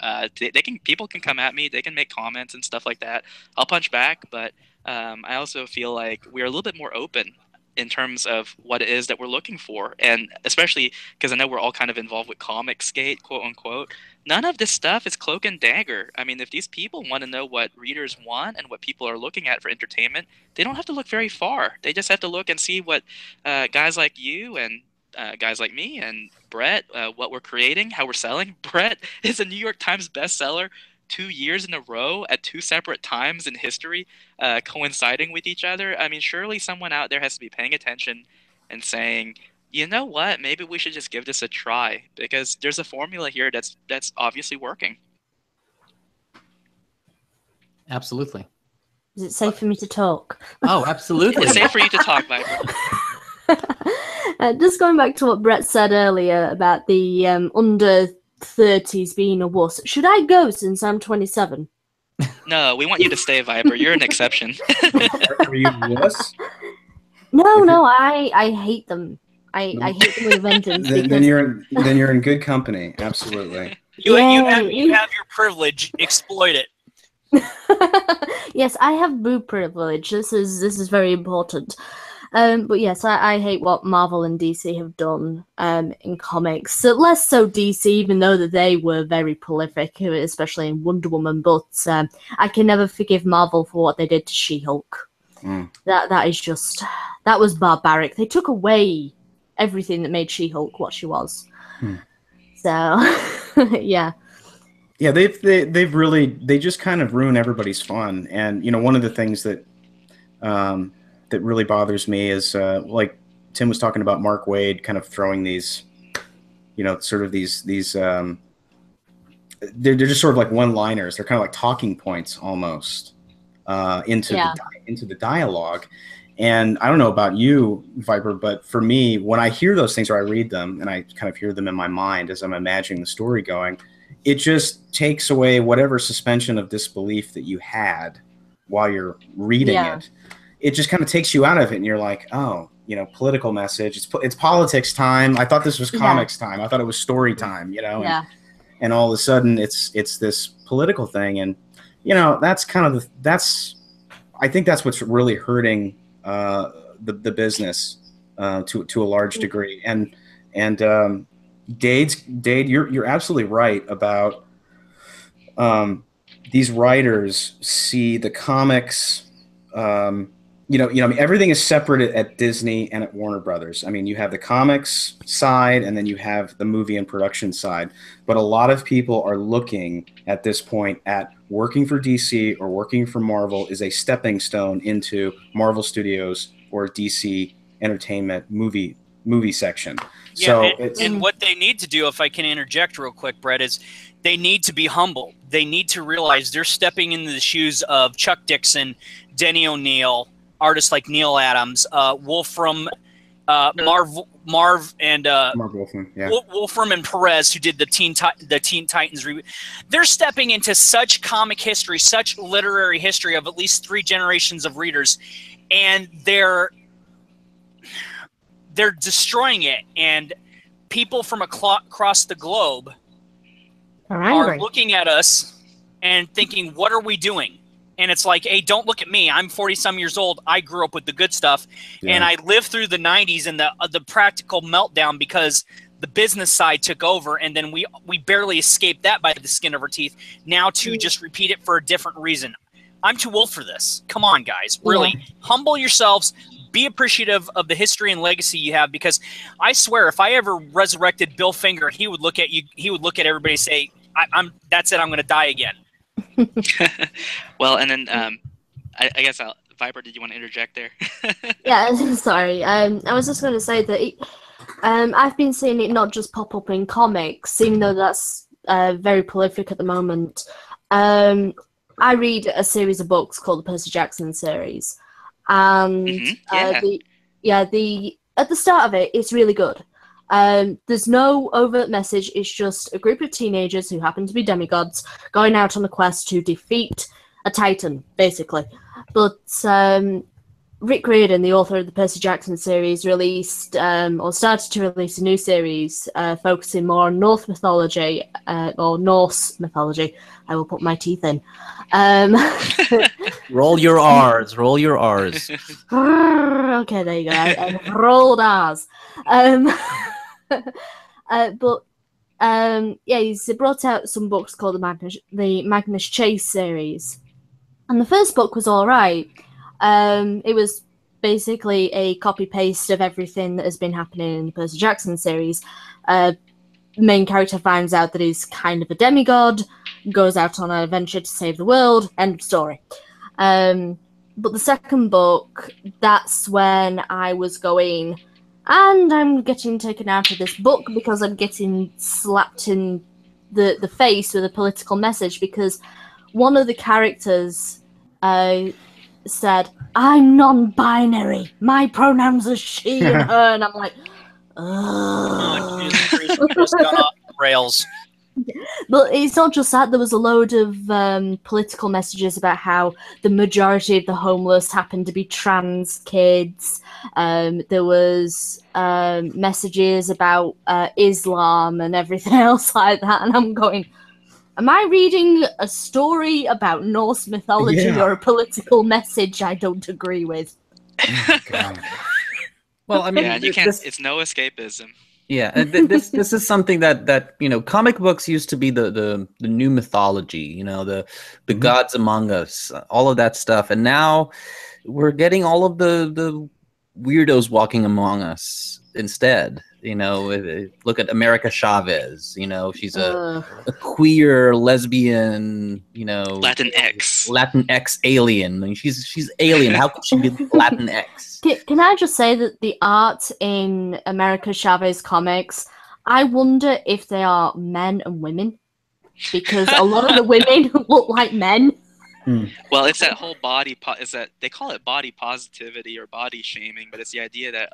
People can come at me, they can make comments and stuff like that. I'll punch back, but I also feel like we're a little bit more open in terms of what it is that we're looking for, and especially because I know we're all kind of involved with Comicsgate, quote unquote. None of this stuff is cloak and dagger. I mean, if these people want to know what readers want and what people are looking at for entertainment, they don't have to look very far. They just have to look and see what guys like you and guys like me and Brett, what we're creating, how we're selling. Brett is a New York Times bestseller 2 years in a row at 2 separate times in history, coinciding with each other. I mean, surely someone out there has to be paying attention and saying, you know what, maybe we should just give this a try, because there's a formula here that's obviously working. Absolutely. Is it safe for me to talk? Oh, absolutely. It's safe for you to talk, Viper. Just going back to what Brett said earlier about the under 30s being a wuss. Should I go since I'm 27? No, we want you to stay, Viper. You're an exception. Are you wuss? No, I hate them. I hate them with vengeance. Then you're in good company. Absolutely. You have your privilege. Exploit it. Yes, I have boob privilege. This is very important. But yes, I hate what Marvel and DC have done in comics. So less so DC, even though that they were very prolific, especially in Wonder Woman. But I can never forgive Marvel for what they did to She-Hulk. That was barbaric. They took away everything that made She-Hulk what she was. So yeah. Yeah, they've really just kind of ruin everybody's fun. And you know, one of the things that that really bothers me is like Tim was talking about Mark Waid kind of throwing these, you know, sort of these they're just sort of like one-liners. They're kind of like talking points almost into the dialogue. And I don't know about you, Viper, but for me, when I hear those things or I read them and I kind of hear them in my mind as I'm imagining the story going, it just takes away whatever suspension of disbelief that you had while you're reading it. It just kind of takes you out of it, and you're like, oh, you know, political message. It's politics time. I thought this was comics time. I thought it was story time, you know. And all of a sudden, it's this political thing, and you know, that's kind of I think that's what's really hurting the business to a large degree. And Dade, you're absolutely right about these writers see the comics. You know, I mean, everything is separate at Disney and at Warner Brothers. I mean, you have the comics side and then you have the movie and production side. But a lot of people are looking at this point at working for DC or working for Marvel is a stepping stone into Marvel Studios or DC Entertainment movie section. Yeah, so and what they need to do, if I can interject real quick, Brett, is they need to be humble. They need to realize they're stepping into the shoes of Chuck Dixon, Denny O'Neil, artists like Neil Adams, Wolfram, Marv and Wolfram and Perez, who did the Teen Titans reboot. They're stepping into such comic history, such literary history of at least 3 generations of readers, and they're destroying it. And people from across the globe are looking at us and thinking, what are we doing? And it's like, hey, don't look at me. I'm 40-some years old. I grew up with the good stuff. And I lived through the 90s and the practical meltdown because the business side took over. And then we barely escaped that by the skin of our teeth. Now to just repeat it for a different reason. I'm too old for this. Come on, guys. Really. Humble yourselves. be appreciative of the history and legacy you have, because I swear if I ever resurrected Bill Finger, he would look at you, he would look at everybody and say, that's it, I'm going to die again. Well, and then I guess Viper, did you want to interject there? Yeah, sorry. I was just going to say that I've been seeing it not just pop up in comics, even though that's very prolific at the moment. I read a series of books called the Percy Jackson series, and at the start of it, it's really good. There's no overt message. It's just a group of teenagers who happen to be demigods going out on a quest to defeat a titan, basically. But Rick Riordan, the author of the Percy Jackson series, released or started to release a new series focusing more on Norse mythology. I will put my teeth in. Roll your R's. Roll your R's. Okay, there you go. I rolled R's. He's brought out some books called the Magnus Chase series, and the first book was all right. It was basically a copy-paste of everything that has been happening in the Percy Jackson series. Main character finds out that he's kind of a demigod, goes out on an adventure to save the world, end of story. But the second book, that's when I was going, and I'm getting taken out of this book because I'm getting slapped in the face with a political message, because one of the characters said, "I'm non-binary. My pronouns are she and her," and I'm like, just gone off the rails. But it's not just that. There was a load of political messages about how the majority of the homeless happen to be trans kids. There was messages about Islam and everything else like that, and I'm going, am I reading a story about Norse mythology or a political message I don't agree with? Oh, God. Well, I mean, you can't. It's no escapism. Yeah, this is something that comic books used to be the new mythology, the gods among us, all of that stuff, and now we're getting all of the weirdos walking among us instead. Look at America Chavez. She's a queer lesbian. Latinx alien. I mean, she's alien. How could she be Latinx? Can I just say that the art in America Chavez comics, I wonder if they are men and women, because a lot of the women look like men. Well, it's that whole they call it body positivity or body shaming, but it's the idea that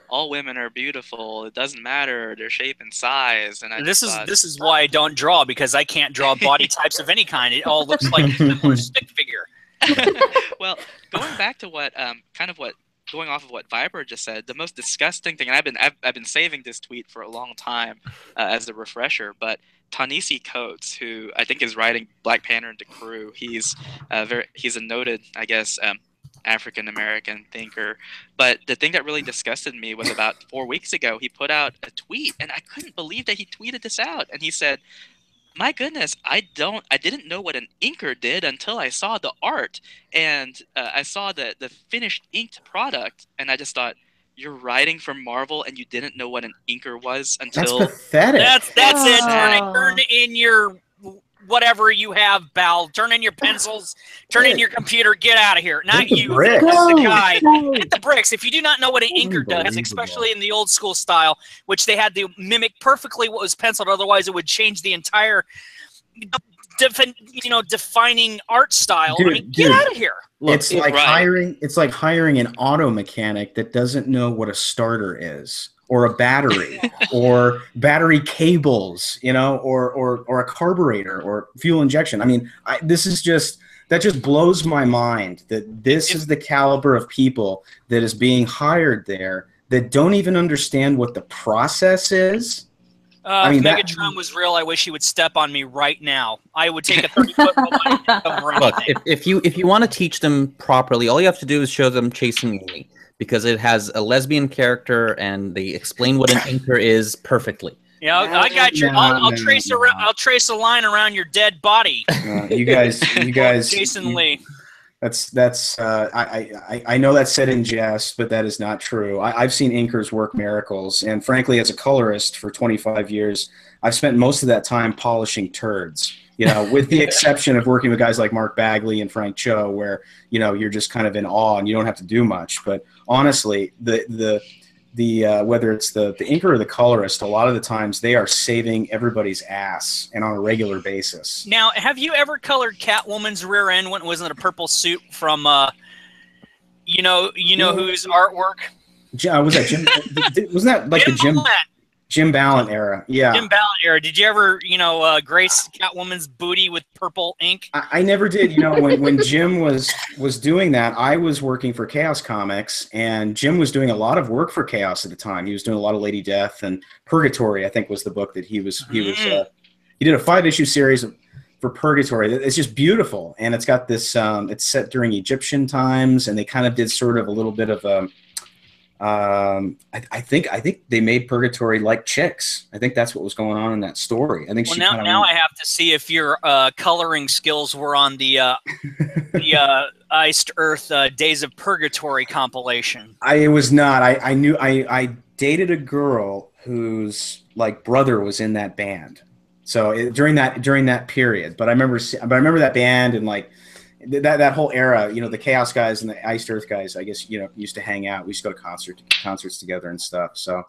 all women are beautiful. It doesn't matter their shape and size. And this is why I don't draw, because I can't draw body types of any kind. It all looks like a stick figure. Well, going back to going off of what Viper just said, the most disgusting thing, and I've been saving this tweet for a long time as a refresher, but Ta-Nehisi Coates, who I think is writing Black Panther and the Crew, he's a noted, I guess, African American thinker. But the thing that really disgusted me was about 4 weeks ago, he put out a tweet, and I couldn't believe that he tweeted this out, and he said, "My goodness, I didn't know what an inker did until I saw the art, and I saw the finished inked product, and I just thought, you're writing for Marvel and you didn't know what an inker was until..." That's pathetic. That's it. Turn in your whatever you have, Bal. Turn in your pencils. Turn in your computer. Get out of here. Not you. The guy. Hit the bricks. If you do not know what an inker does, especially in the old school style, which they had to mimic perfectly what was penciled, otherwise it would change the entire defining art style. Get out of here. Look, it's like hiring an auto mechanic that doesn't know what a starter is, or a battery, or battery cables, or a carburetor, or fuel injection. I mean, that just blows my mind that this is the caliber of people that is being hired there that don't even understand what the process is. If Megatron was real, I wish he would step on me right now. I would take a 30-foot robot. Look, if you want to teach them properly, all you have to do is show them Chasing Amy, because it has a lesbian character and they explain what an inker is perfectly. Yeah, I got you. I'll trace a line around your dead body. You guys, Jason Lee. I know that's said in jest, but that is not true. I've seen inkers work miracles, and frankly, as a colorist for 25 years, I've spent most of that time polishing turds. With the exception of working with guys like Mark Bagley and Frank Cho, where you're just kind of in awe and you don't have to do much. But honestly, the whether it's the inker or the colorist, a lot of the times they are saving everybody's ass, and on a regular basis. Now, have you ever colored Catwoman's rear end when it was in a purple suit from whose artwork? Was that Jim? Wasn't that like Jim Jim Ballant era? Yeah, Jim Ballant era. Did you ever grace Catwoman's booty with purple ink? I never did. When Jim was doing that, I was working for Chaos Comics, and Jim was doing a lot of work for Chaos at the time. He was doing a lot of Lady Death, and Purgatory, I think, was the book that he did a 5-issue series for Purgatory. It's just beautiful, and it's got this. It's set during Egyptian times, and they kind of did sort of a little bit of a. I think they made Purgatory like chicks. I think that's what was going on in that story. I think. Well, now I have to see if your coloring skills were on the Iced Earth Days of Purgatory compilation. It was not. I dated a girl whose brother was in that band. So during that period, but I remember that band and that whole era, the Chaos guys and the Iced Earth guys, I guess, used to hang out. We used to go to concerts together and stuff. So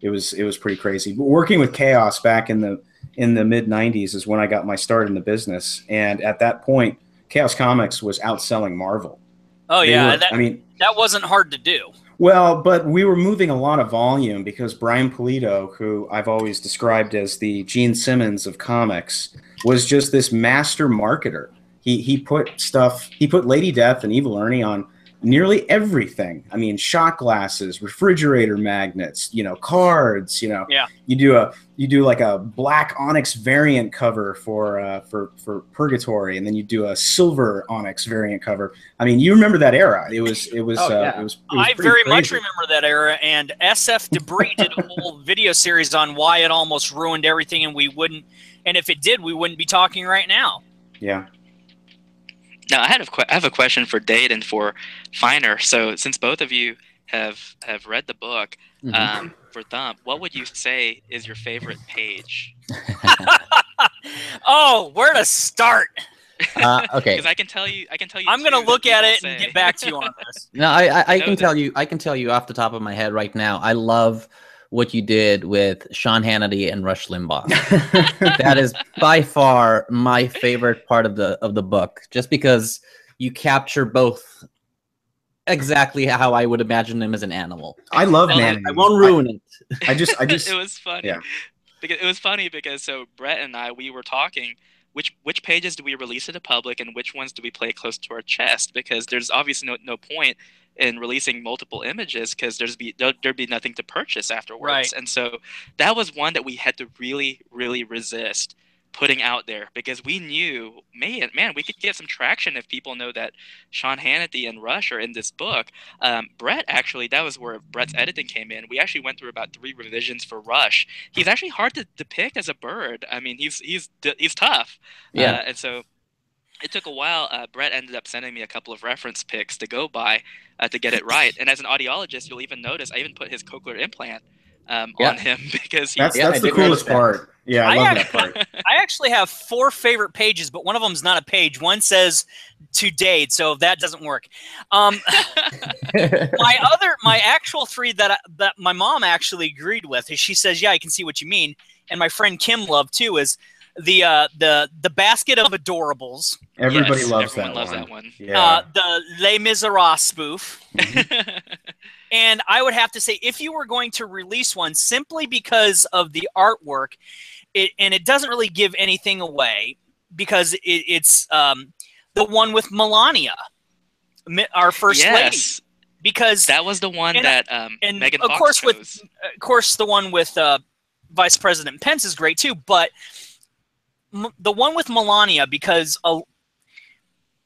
it was pretty crazy. But working with Chaos back in the mid 90s is when I got my start in the business. And at that point, Chaos Comics was outselling Marvel. Oh yeah. That wasn't hard to do. Well, but we were moving a lot of volume because Brian Pulido, who I've always described as the Gene Simmons of comics, was just this master marketer. He put Lady Death and Evil Ernie on nearly everything. I mean, shot glasses, refrigerator magnets, cards. Yeah. You do like a black onyx variant cover for Purgatory, and then you do a silver onyx variant cover. I mean, you remember that era? It was I very much remember that era. And SF Debris did a whole video series on why it almost ruined everything, and if it did, we wouldn't be talking right now. Yeah. Now, I have a question for Dade and for Finer. So, since both of you have read the book for Thump, what would you say is your favorite page? Oh, where to start? Okay. Because I can tell you. I'm going to look at it and get back to you on this. No, I can tell you. I can tell you off the top of my head right now. I love what you did with Sean Hannity and Rush Limbaugh. That is by far my favorite part of the book, just because you capture both exactly how I would imagine him as an animal. I love Manny. I won't ruin it. I just it was funny. Yeah. Because it was funny because so Brett and I, we were talking which pages do we release to the public and which ones do we play close to our chest, because there's obviously no point in releasing multiple images because there'd be nothing to purchase afterwards. Right. And so that was one that we had to really, really resist putting out there, because we knew, man, we could get some traction if people know that Sean Hannity and Rush are in this book. Brett, actually, that was where Brett's editing came in. We actually went through about 3 revisions for Rush. He's actually hard to depict as a bird. I mean, he's tough. Yeah. And so it took a while. Brett ended up sending me a couple of reference pics to go by to get it right. And as an audiologist, you'll even notice I even put his cochlear implant on him, because that's the coolest part. Yeah, I love that part. I actually have 4 favorite pages, but one of them is not a page. One says "to Dade," so that doesn't work. My actual 3 that my mom actually agreed with is, she says, "Yeah, I can see what you mean," and my friend Kim loved too, is the basket of adorables. Everybody loves that one. Yeah. The Les Miserables spoof. And I would have to say, if you were going to release one, simply because of the artwork, it doesn't really give anything away, because it's the one with Melania, our first lady. Because that was the one that Megan Fox chose. Of course, the one with Vice President Pence is great too, but the one with Melania, because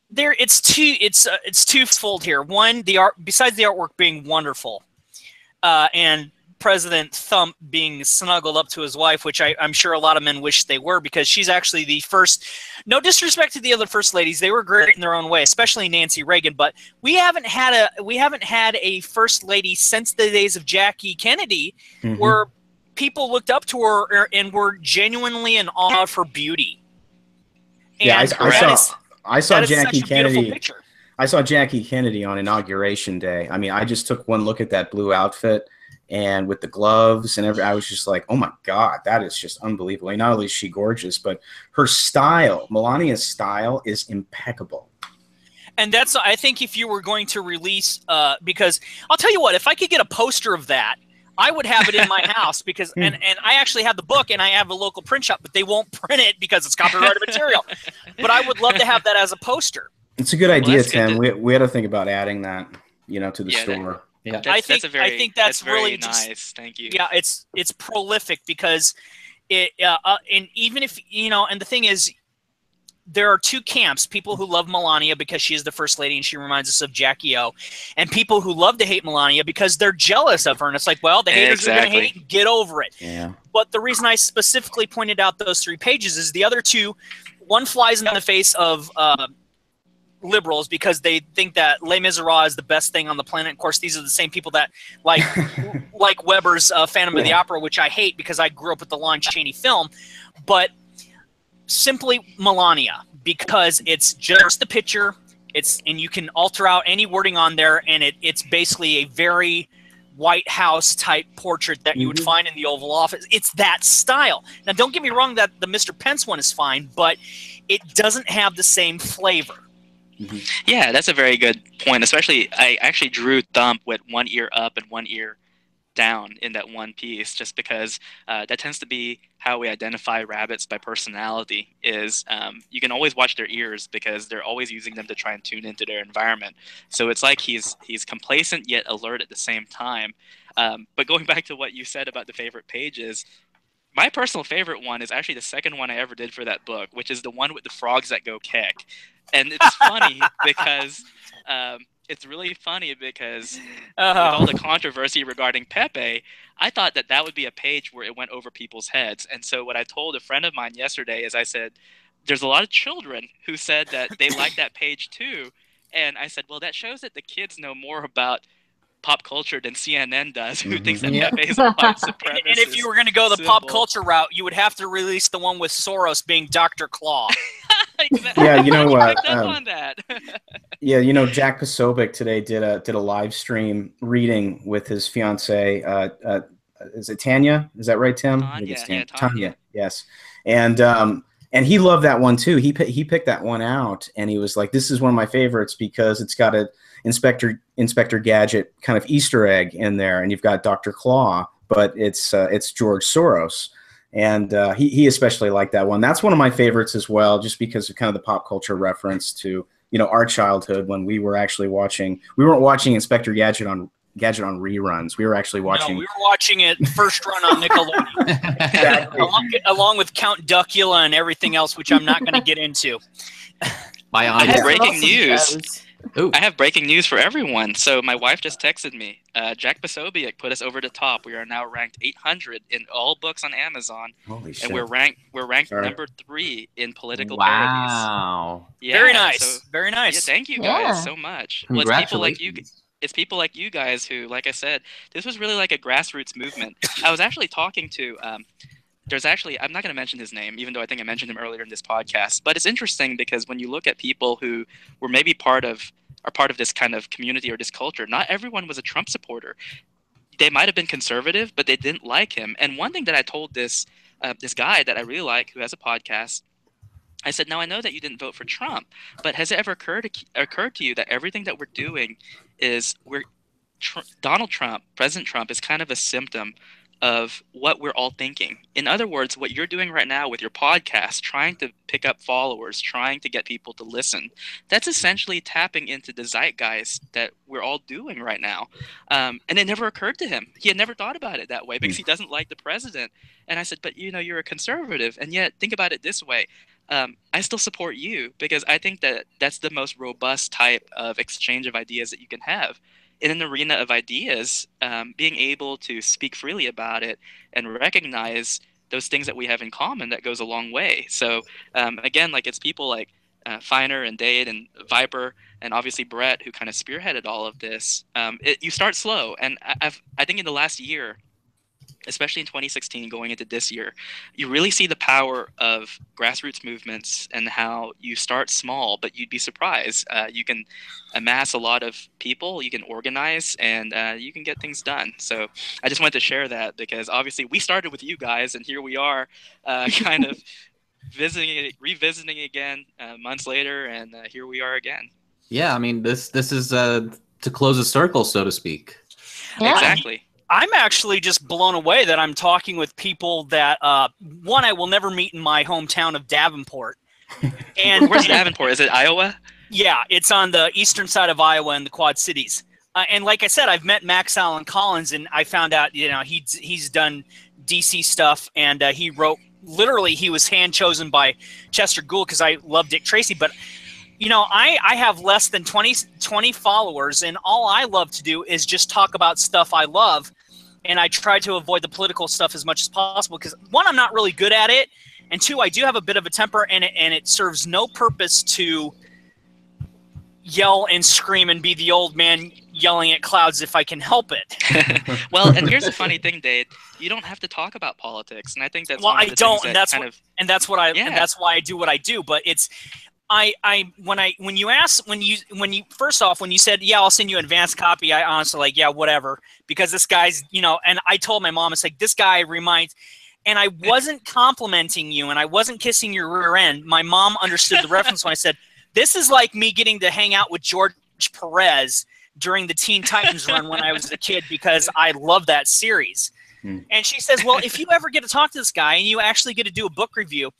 it's twofold here. One, the art, besides the artwork being wonderful, and President Thump being snuggled up to his wife, which I'm sure a lot of men wish they were, because she's actually the first. No disrespect to the other first ladies, they were great in their own way, especially Nancy Reagan. But we haven't had a first lady since the days of Jackie Kennedy, where people looked up to her and were genuinely in awe of her beauty. And I saw Jackie Kennedy. I saw Jackie Kennedy on Inauguration Day. I mean, I just took one look at that blue outfit and with the gloves and I was just like, oh my God, that is just unbelievable. Not only is she gorgeous, but her style, Melania's style, is impeccable. And that's, I think, if you were going to release, because I'll tell you what, if I could get a poster of that, I would have it in my house, because, and I actually have the book and I have a local print shop, but they won't print it because it's copyrighted material. But I would love to have that as a poster. It's a good idea, Tim. We had to think about adding that, to the store. I think that's really nice. Thank you. Yeah, it's prolific, because it and even if and the thing is, there are two camps: people who love Melania because she is the first lady and she reminds us of Jackie O, and people who love to hate Melania because they're jealous of her. And it's like, well, the haters are going to hate. Get over it. Yeah. But the reason I specifically pointed out those 3 pages is the other two, one flies in the face of liberals because they think that Les Miserables is the best thing on the planet. Of course, these are the same people that like Weber's Phantom of the Opera, which I hate because I grew up with the Lon Chaney film. But simply Melania, because it's just the picture, and you can alter out any wording on there, and it's basically a very White House type portrait that you would find in the Oval Office. It's that style. Now, don't get me wrong that the Mr. Pence one is fine, but it doesn't have the same flavor. Yeah, that's a very good point. Especially, I actually drew Thump with one ear up and one ear down in that one piece, just because that tends to be how we identify rabbits by personality. Is you can always watch their ears because they're always using them to try and tune into their environment. So it's like he's complacent yet alert at the same time. But going back to what you said about the favorite pages, my personal favorite one is actually the second one I ever did for that book, which is the one with the frogs that go kick. And it's funny because it's really funny because with all the controversy regarding Pepe, I thought that would be a page where it went over people's heads. And so what I told a friend of mine yesterday is I said, there's a lot of children who said that they like that page too. And I said, well, that shows that the kids know more about pop culture than CNN does, who thinks that Pepe is a white supremacist. And if you were going to go the pop culture route, you would have to release the one with Soros being Dr. Claw. Exactly. Yeah, on that. Yeah, Jack Posobiec today did a live stream reading with his fiance. Is it Tanya? Is that right, Tim? Tanya. Yes. And he loved that one too. He picked that one out, and he was like, "This is one of my favorites because it's got a Inspector Gadget kind of Easter egg in there, and you've got Dr. Claw, but it's George Soros." And he especially liked that one. That's one of my favorites as well, just because of kind of the pop culture reference to our childhood when we were actually watching. We weren't watching Inspector Gadget on reruns. We were actually watching. No, we were watching it first run on Nickelodeon. Exactly. along with Count Duckula and everything else, which I'm not going to get into. I have breaking news. Ooh. I have breaking news for everyone. So my wife just texted me. Jack Posobiec put us over the top. We are now ranked 800 in all books on Amazon. Holy shit. And we're ranked number 3 in political parodies. Wow. Yeah, very nice. Very nice. Yeah, thank you guys so much. Congratulations. It's people like you guys who, like I said, this was really like a grassroots movement. I was actually talking to I'm not going to mention his name, even though I think I mentioned him earlier in this podcast. But it's interesting because when you look at people who were maybe part of this kind of community or this culture, not everyone was a Trump supporter. They might have been conservative, but they didn't like him. And one thing that I told this guy that I really like, who has a podcast, I said, now I know that you didn't vote for Trump, but has it ever occurred to you that everything that we're doing is Donald Trump, President Trump, is kind of a symptom of what we're all thinking. In other words, what you're doing right now with your podcast, trying to pick up followers, trying to get people to listen, that's essentially tapping into the zeitgeist that we're all doing right now. And it never occurred to him. He had never thought about it that way because he doesn't like the president. And I said, but you're a conservative, and yet think about it this way. I still support you because I think that that's the most robust type of exchange of ideas that you can have. in an arena of ideas, being able to speak freely about it and recognize those things that we have in common, that goes a long way. So again, like, it's people like Feiner and Dade and Viper and obviously Brett who kind of spearheaded all of this. You start slow, and I think in the last year, especially in 2016 going into this year, you really see the power of grassroots movements and how you start small, but you'd be surprised. You can amass a lot of people, you can organize, and you can get things done. So I just wanted to share that, because obviously we started with you guys, and here we are kind of revisiting again months later, and here we are again. Yeah, I mean, this is to close a circle, so to speak. Yeah. Exactly. I'm actually just blown away that I'm talking with people that, one, I will never meet in my hometown of Davenport. And where's Davenport? Is it Iowa? Yeah, it's on the eastern side of Iowa in the Quad Cities. And like I said, I've met Max Allen Collins, and I found out, he's done DC stuff, and he wrote, literally, he was hand chosen by Chester Gould because I love Dick Tracy, but I have less than 20 followers, and all I love to do is just talk about stuff I love. And I try to avoid the political stuff as much as possible because, one, I'm not really good at it, and two, I do have a bit of a temper, and it serves no purpose to yell and scream and be the old man yelling at clouds if I can help it. Well, and here's the funny thing, Dade. You don't have to talk about politics, and I think that's I don't, and that's why I do what I do. But it's when you first off, when you said, yeah, I'll send you an advanced copy, I honestly like, yeah, whatever, because this guy's, and I told my mom, it's like, this guy reminds, and I wasn't complimenting you and I wasn't kissing your rear end. My mom understood the reference when I said, this is like me getting to hang out with George Perez during the Teen Titans run when I was a kid, because I love that series. And she says, well, if you ever get to talk to this guy and you actually get to do a book review,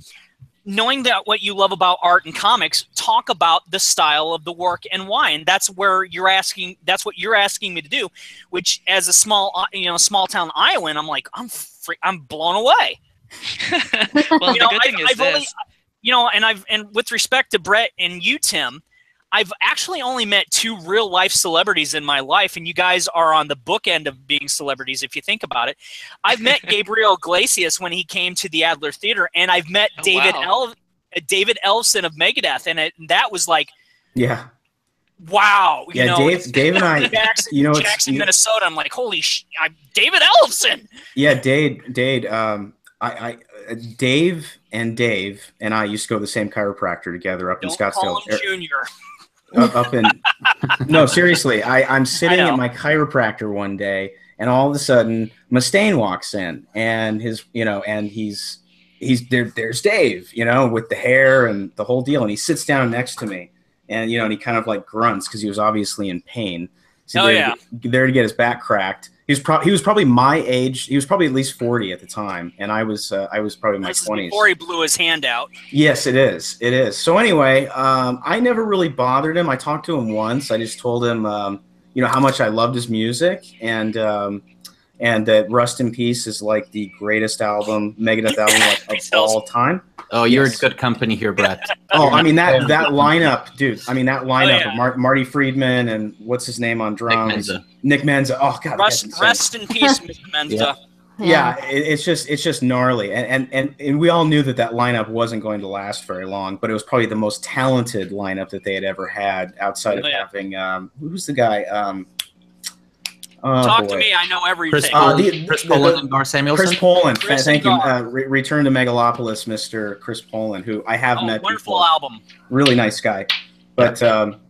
knowing that what you love about art and comics, talk about the style of the work and why. And that's where that's what you're asking me to do, which, as a small town Iowan, I'm like, I'm blown away. Well, the good thing is this. And with respect to Brett and you, Tim, I've actually only met 2 real life celebrities in my life, and you guys are on the bookend of being celebrities if you think about it. I've met Gabriel Iglesias when he came to the Adler Theater, and I've met David Ellefson of Megadeth, and that was like, yeah, wow. Dave and I, Jackson, Minnesota. I'm like, holy I'm David Ellefson. Yeah, Dave, Dave and I used to go to the same chiropractor together up in Scottsdale. Call him Junior. Up in no, seriously, I'm sitting at my chiropractor one day, and all of a sudden Mustaine walks in, and he's there. There's Dave, with the hair and the whole deal, and he sits down next to me, and and he kind of like grunts because he was obviously in pain. So there to get his back cracked. He was probably my age. He was probably at least 40 at the time, and I was probably in my 20s. Before he blew his hand out. Yes, it is. It is. So anyway, I never really bothered him. I talked to him once. I just told him, how much I loved his music, and that Rust in Peace is like the greatest Megadeth album of all time. Oh, you're in good company here, Brett. Oh, I mean that lineup, dude. I mean that lineup of Marty Friedman and what's his name on drums, Nick Menza. Oh God, rest in peace, Mr. Menza. Yeah, it's just gnarly, and we all knew that lineup wasn't going to last very long, but it was probably the most talented lineup that they had ever had outside of having who's the guy. Talk to me. I know everything. Chris Poland and Gar Samuelson. Chris Poland. Thank you. Return to Megalopolis, Mr. Chris Poland, who I have met. Wonderful album. Really nice guy. But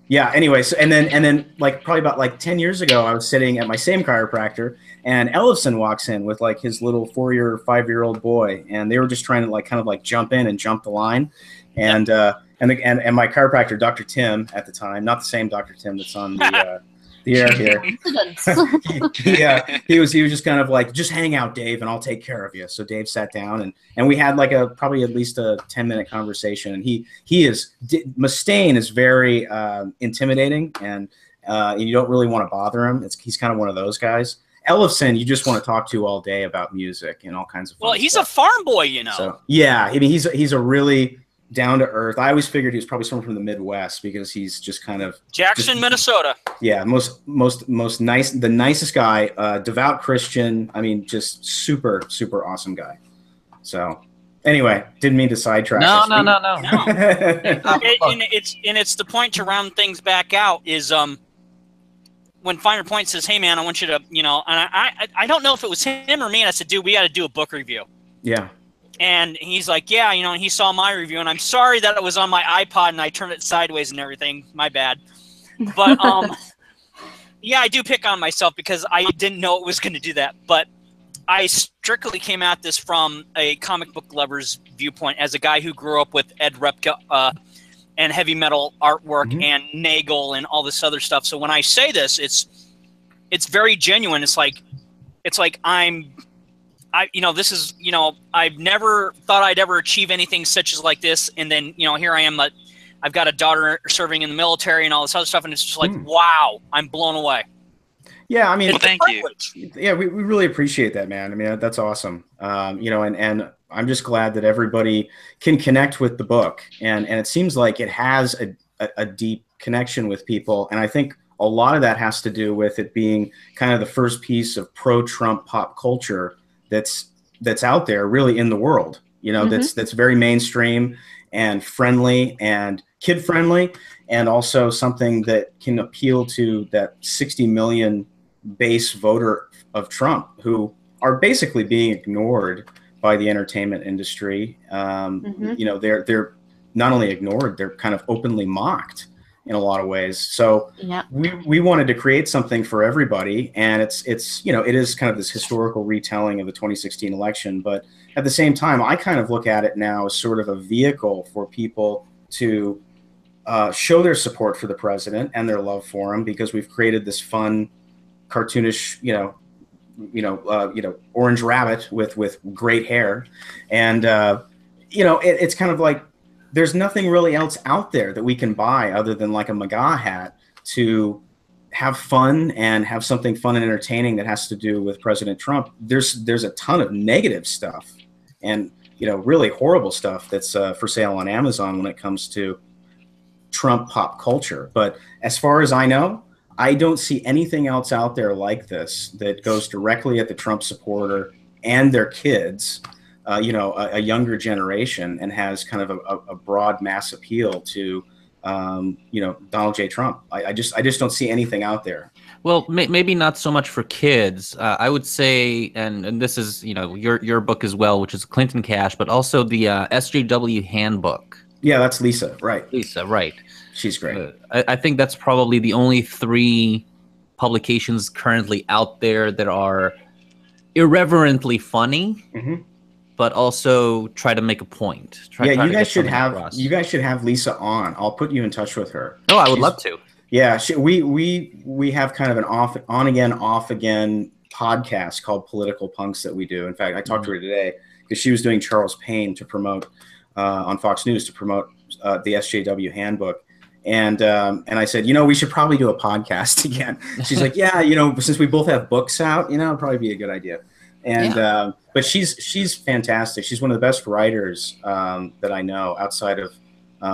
yeah. Anyway, so and then like probably about like 10 years ago, I was sitting at my same chiropractor, and Ellefson walks in with like his little 5-year-old boy, and they were just trying to kind of jump in and jump the line, and my chiropractor, Dr. Tim at the time, not the same Dr. Tim that's on the. The air here. He was just kind of like, just hang out, Dave, and I'll take care of you. So Dave sat down, and we had like probably at least a 10-minute conversation. And Mustaine is very intimidating, and you don't really want to bother him. He's kind of one of those guys. Ellefson, you just want to talk to all day about music and all kinds of. Well, he's a farm boy, So yeah, I mean he's a really down to earth. I always figured he was probably someone from the Midwest because he's just kind of Jackson, Minnesota. Yeah, most nice, the nicest guy, devout Christian. I mean, just super awesome guy. So anyway, didn't mean to sidetrack. No. It's the point to round things back out is when Finer Point says, "Hey man, I want you to," and I don't know if it was him or me, and I said, "Dude, we got to do a book review." Yeah. And he's like, "Yeah, and he saw my review, and I'm sorry that it was on my iPod and I turned it sideways and everything. My bad." But yeah, I do pick on myself because I didn't know it was going to do that. But I strictly came at this from a comic book lover's viewpoint as a guy who grew up with Ed Repka and heavy metal artwork and Nagel and all this other stuff. So when I say this, it's very genuine. It's like this is, I've never thought I'd ever achieve anything such as like this. And then, here I am, I've got a daughter serving in the military and all this other stuff. And it's just like, wow, I'm blown away. Yeah. I mean, well, thank you. Yeah. We really appreciate that, man. I mean, that's awesome. And I'm just glad that everybody can connect with the book. And it seems like it has a deep connection with people. And I think a lot of that has to do with it being kind of the first piece of pro-Trump pop culture that's out there really in the world, that's very mainstream and friendly and kid friendly, and also something that can appeal to that 60 million base voter of Trump who are basically being ignored by the entertainment industry. They're not only ignored, they're kind of openly mocked in a lot of ways. So we wanted to create something for everybody. And it is kind of this historical retelling of the 2016 election. But at the same time, I kind of look at it now as sort of a vehicle for people to show their support for the president and their love for him, because we've created this fun, cartoonish, orange rabbit with great hair. And, it's kind of like, there's nothing really else out there that we can buy other than like a MAGA hat to have fun and have something fun and entertaining that has to do with President Trump. There's a ton of negative stuff and, really horrible stuff that's for sale on Amazon when it comes to Trump pop culture. But as far as I know, I don't see anything else out there like this that goes directly at the Trump supporter and their kids, a younger generation, and has kind of a broad mass appeal to, Donald J. Trump. I just don't see anything out there. Well, maybe not so much for kids. I would say, and this is, your book as well, which is Clinton Cash, but also the SJW handbook. Yeah, that's Lisa, right? Lisa, right. She's great. I think that's probably the only 3 publications currently out there that are irreverently funny. But also try to make a point. You guys should have Lisa on. I'll put you in touch with her. Oh, I would love to. Yeah, we have kind of an on again, off again podcast called Political Punks that we do. In fact, I talked to her today because she was doing Charles Payne to promote on Fox News to promote the SJW handbook. And I said, we should probably do a podcast again. She's like, yeah, since we both have books out, it'd probably be a good idea. And but she's fantastic. She's one of the best writers that I know outside of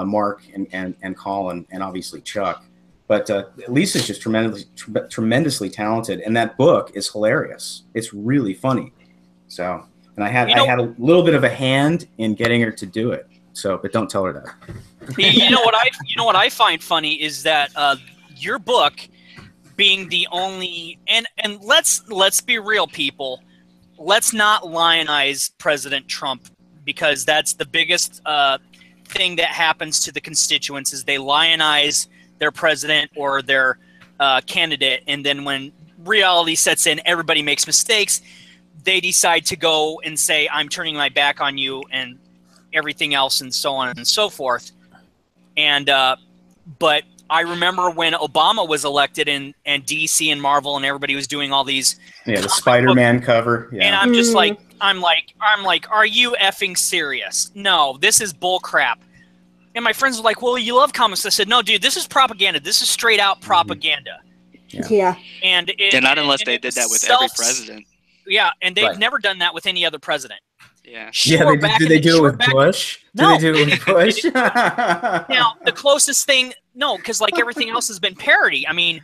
Mark and Colin and obviously Chuck. But Lisa's just tremendously talented, and that book is hilarious. It's really funny. So, and I had a little bit of a hand in getting her to do it. So, but don't tell her that. You know what I find funny is that your book being the only and let's be real, people. Let's not lionize President Trump, because that's the biggest thing that happens to the constituents is they lionize their president or their candidate, and then when reality sets in, everybody makes mistakes. They decide to go and say, I'm turning my back on you and everything else and so on and so forth. And but I remember when Obama was elected and DC and Marvel and everybody was doing all these the Spider-Man cover. Yeah. And I'm just like, I'm like, are you effing serious? No, this is bull crap. And my friends were like, well, you love comics. I said, no, dude, this is propaganda. This is straight out propaganda. Yeah. And not unless they did that with every president. Yeah, and they've never done that with any other president. Yeah. Sure, do they do it with Bush? No. Do they do it with Bush? Now, the closest thing, no, because like everything else has been parody. I mean,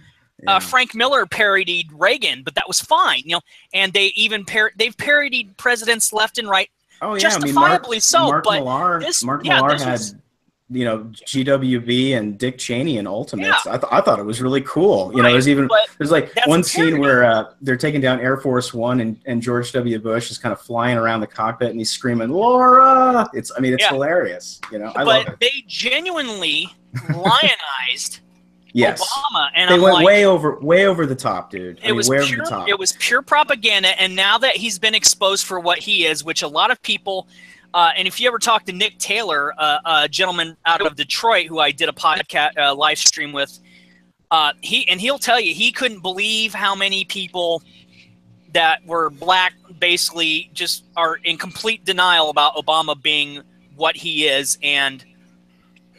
Frank Miller parodied Reagan, but that was fine, you know. And they even they've parodied presidents left and right, justifiably Mark Millar had, you know, GWB and Dick Cheney in Ultimates. Yeah. I thought it was really cool. You know, there's like one scene where they're taking down Air Force One and George W. Bush is kind of flying around the cockpit and he's screaming, "Laura!" It's hilarious. You know, I love it. They genuinely lionized Obama, and they went way over the top, dude. It was pure propaganda, and now that he's been exposed for what he is, which a lot of people. And if you ever talk to Nick Taylor, a gentleman out of Detroit who I did a podcast live stream with, he'll tell you he couldn't believe how many people that were black basically just are in complete denial about Obama being what he is and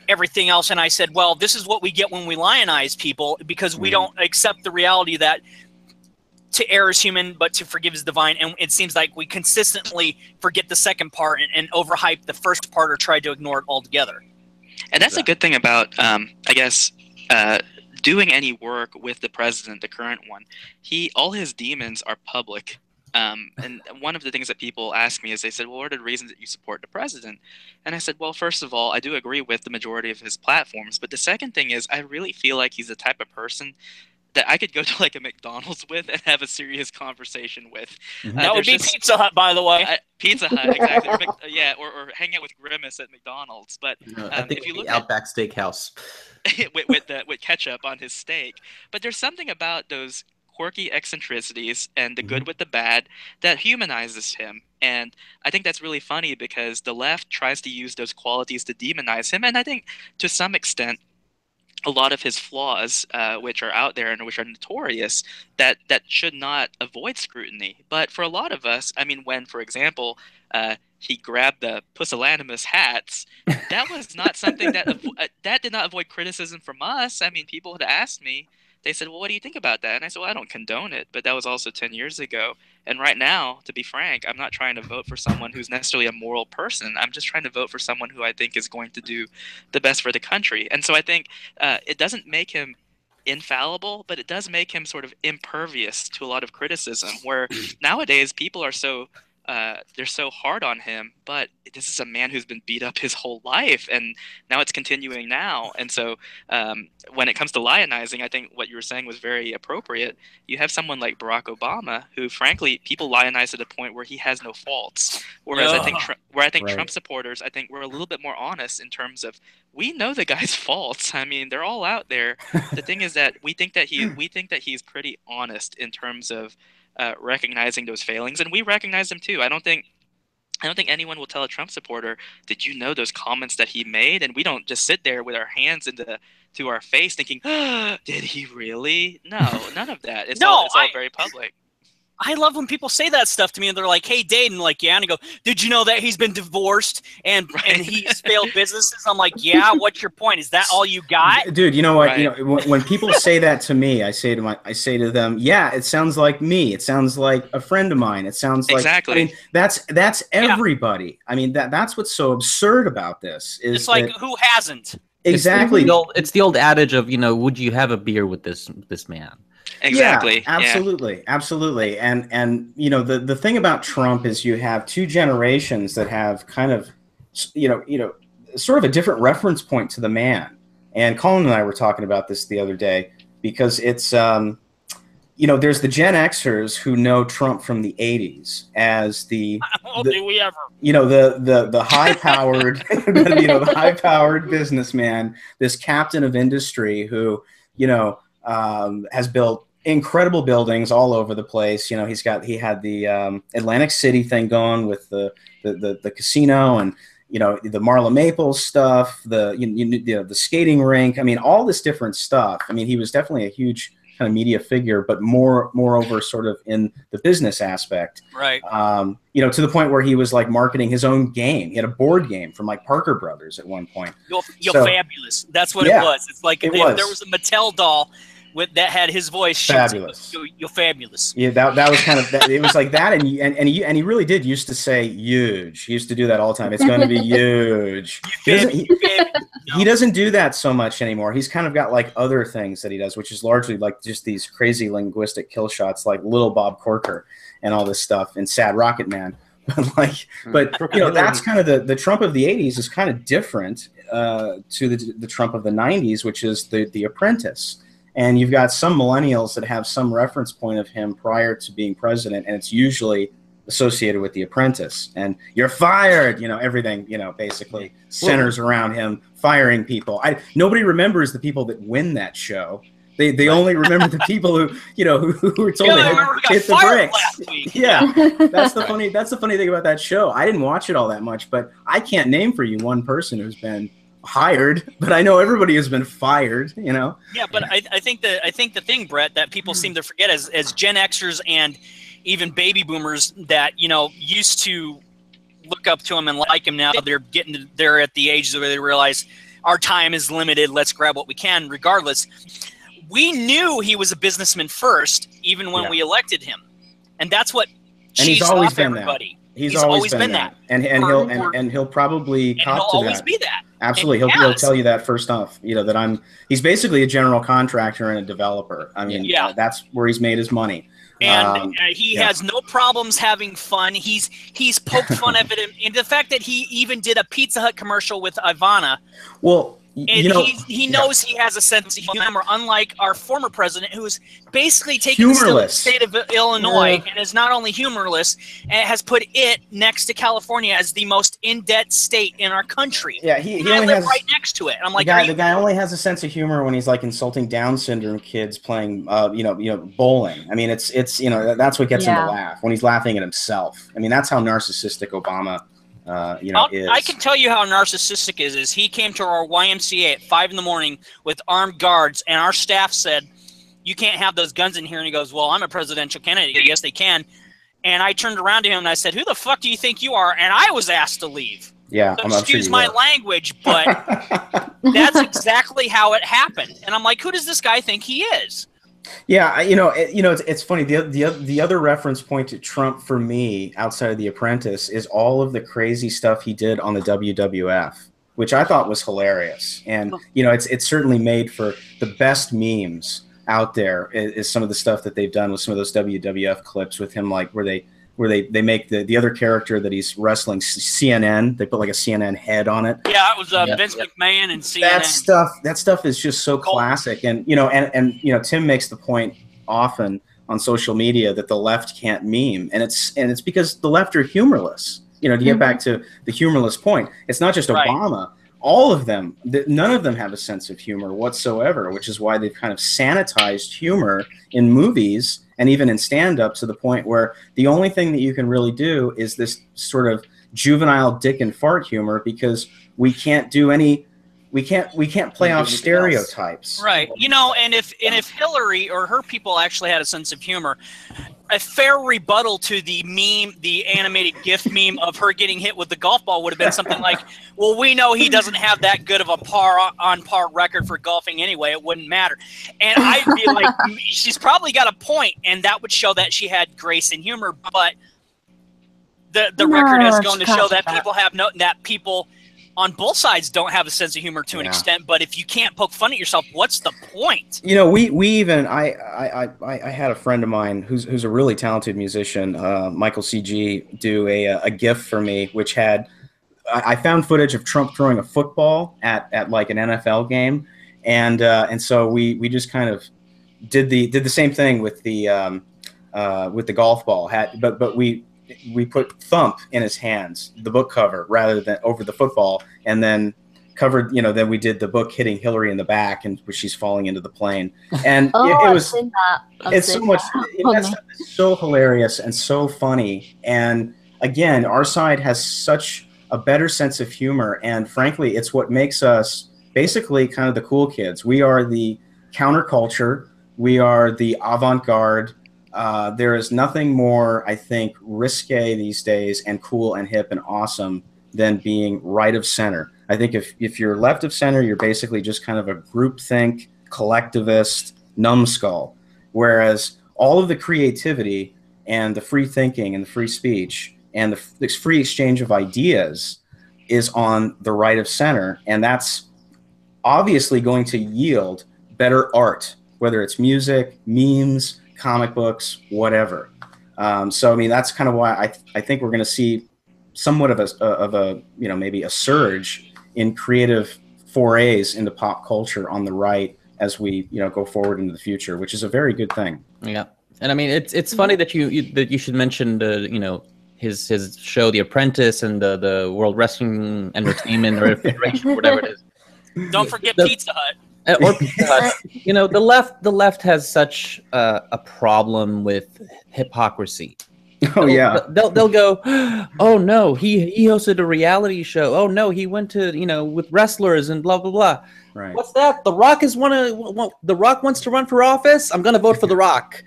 everything else. And I said, well, this is what we get when we lionize people, because we don't accept the reality that to err is human, but to forgive is divine. And it seems like we consistently forget the second part and overhype the first part or try to ignore it altogether. And that's a good thing about, I guess, doing any work with the president, the current one. All his demons are public. And one of the things that people ask me is they said, well, what are the reasons that you support the president? And I said, well, first of all, I do agree with the majority of his platforms. But the second thing is I really feel like he's the type of person that I could go to like a McDonald's with and have a serious conversation with. That would be Pizza Hut, by the way. Pizza Hut, exactly. Or hang out with Grimace at McDonald's. But I think if you look at Outback Steakhouse with ketchup on his steak. But there's something about those quirky eccentricities and the good with the bad that humanizes him. And I think that's really funny because the left tries to use those qualities to demonize him. And I think to some extent, a lot of his flaws, which are out there and which are notorious, that should not avoid scrutiny. But for a lot of us, I mean, when, for example, he grabbed the pusillanimous hats, that was not something that did not avoid criticism from us. I mean, people had asked me, they said, well, what do you think about that? And I said, well, I don't condone it, but that was also 10 years ago. And right now, to be frank, I'm not trying to vote for someone who's necessarily a moral person. I'm just trying to vote for someone who I think is going to do the best for the country. And so I think it doesn't make him infallible, but it does make him sort of impervious to a lot of criticism, where nowadays people are they're so hard on him, but this is a man who's been beat up his whole life, and now it's continuing now. And so when it comes to lionizing, I think what you were saying was very appropriate. You have someone like Barack Obama, who frankly people lionize to the point where he has no faults. Whereas I think Trump supporters, I think we're a little bit more honest in terms of we know the guy's faults. I mean, they're all out there. The thing is that we think that he's pretty honest in terms of recognizing those failings, and we recognize them too. I don't think anyone will tell a Trump supporter, "Did you know those comments that he made?" And we don't just sit there with our hands to our face, thinking, "Did he really?" No, none of that. It's all very public. I love when people say that stuff to me, and they're like, "Hey, Dade," and like, "Yeah," and I go, "Did you know that he's been divorced and he's failed businesses?" I'm like, "Yeah, what's your point? Is that all you got?" Dude, you know what? Right. You know, when people say that to me, I say to them, "Yeah, it sounds like me. It sounds like a friend of mine. It sounds like." Exactly. I mean, that's everybody. Yeah. I mean, that's what's so absurd about this. It's like, who hasn't? Exactly. It's the old adage of, would you have a beer with this man? Exactly. Yeah, absolutely. And the thing about Trump is you have two generations that have kind of sort of a different reference point to the man. And Colin and I were talking about this the other day because it's there's the Gen Xers who know Trump from the 80s as the high-powered the high-powered businessman, this captain of industry who has built incredible buildings all over the place. He had the Atlantic City thing going with the casino and the Marla Maples stuff, the skating rink. I mean, all this different stuff. I mean, he was definitely a huge kind of media figure, but moreover sort of in the business aspect. Right. To the point where he was like marketing his own game. He had a board game from like Parker Brothers at one point. You're fabulous. That's what it was. It's like if there was a Mattel doll that had his voice. Fabulous. You're fabulous. Yeah, that was kind of it was like that, and he really did used to say huge. He used to do that all the time. It's going to be huge. He doesn't do that so much anymore. He's kind of got like other things that he does, which is largely like just these crazy linguistic kill shots, like Little Bob Corker and all this stuff, and Sad Rocket Man. But that's kind of the Trump of the '80s is kind of different to the Trump of the '90s, which is the Apprentice. And you've got some millennials that have some reference point of him prior to being president, and it's usually associated with The Apprentice. And you're fired, everything, basically centers around him firing people. Nobody remembers the people that win that show. They only remember the people who were told to hit the bricks. Yeah, that's the funny thing about that show. I didn't watch it all that much, but I can't name for you one person who's been hired, but I know everybody has been fired. Yeah, but I think the thing, Brett, that people seem to forget as Gen Xers and even baby boomers that used to look up to him and like him, now they're at the age where they realize our time is limited. Let's grab what we can, regardless. We knew he was a businessman first, even when we elected him, and that's what cheesed off everybody. He's always been that, and he'll probably cop to that. He'll always be that. Absolutely, he'll tell you that first off. That he's basically a general contractor and a developer. I mean, that's where he's made his money. And he has no problems having fun. He's poked fun at it, and the fact that he even did a Pizza Hut commercial with Ivana. Well. He knows he has a sense of humor, unlike our former president, who is basically taking the state of Illinois and is not only humorless, and has put it next to California as the most in-debt state in our country. Yeah, he only live right next to it. And I'm like, the guy only has a sense of humor when he's like insulting Down syndrome kids playing, bowling. I mean, it's that's what gets him to laugh, when he's laughing at himself. I mean, that's how narcissistic Obama. I can tell you how narcissistic is he came to our YMCA at 5 a.m. with armed guards, and our staff said, "You can't have those guns in here." And he goes, "Well, I'm a presidential candidate. Yes, they can." And I turned around to him and I said, "Who the fuck do you think you are?" And I was asked to leave. Yeah, so excuse my language, but that's exactly how it happened. And I'm like, who does this guy think he is? Yeah, it's funny. The other reference point to Trump for me outside of The Apprentice is all of the crazy stuff he did on the WWF, which I thought was hilarious. And it's certainly made for the best memes out there. Is some of the stuff that they've done with some of those WWF clips with him, like where they make the other character that he's wrestling CNN. They put like a CNN head on it. Yeah, it was Vince McMahon and CNN. That stuff is just so classic. And Tim makes the point often on social media that the left can't meme, and it's because the left are humorless. To get back to the humorless point, it's not just Obama. All of them, none of them have a sense of humor whatsoever, which is why they've kind of sanitized humor in movies and even in stand-up to the point where the only thing that you can really do is this sort of juvenile dick and fart humor, because we can't play off stereotypes. Right. And if Hillary or her people actually had a sense of humor, a fair rebuttal to the meme, the animated GIF meme of her getting hit with the golf ball would have been something like, well, we know he doesn't have that good of a par record for golfing anyway. It wouldn't matter. And I'd be like, she's probably got a point, and that would show that she had grace and humor. But the record has gone to show that people on both sides don't have a sense of humor to an extent, but if you can't poke fun at yourself, what's the point? We even I had a friend of mine who's a really talented musician, Michael CG, do a GIF for me, which had I found footage of Trump throwing a football at like an NFL game, and so we just kind of did the same thing with the golf ball. But we put Thump in his hands, the book cover, rather than over the football, and then covered, then we did the book hitting Hillary in the back and where she's falling into the plane. And it's so much, that stuff is so hilarious and so funny. And again, our side has such a better sense of humor. And frankly, it's what makes us basically kind of the cool kids. We are the counterculture. We are the avant-garde. There is nothing more, I think, risque these days and cool and hip and awesome than being right of center. I think if you're left of center, you're basically just kind of a groupthink, collectivist, numbskull, whereas all of the creativity and the free thinking and the free speech and the free exchange of ideas is on the right of center, and that's obviously going to yield better art, whether it's music, memes, comic books, whatever. So I mean, that's kind of why I think we're going to see somewhat of a maybe a surge in creative forays into pop culture on the right as we go forward into the future, which is a very good thing. Yeah, and I mean it's funny that you should mention the his show The Apprentice and the World Wrestling Entertainment or Federation or whatever it is. Don't forget Pizza Hut. Or Pizza Hut. The left has such a problem with hypocrisy. Oh yeah, they'll go, oh no, he hosted a reality show. Oh no, he went to with wrestlers and blah blah blah. Right. What's that? The Rock The Rock wants to run for office. I'm gonna vote for The Rock.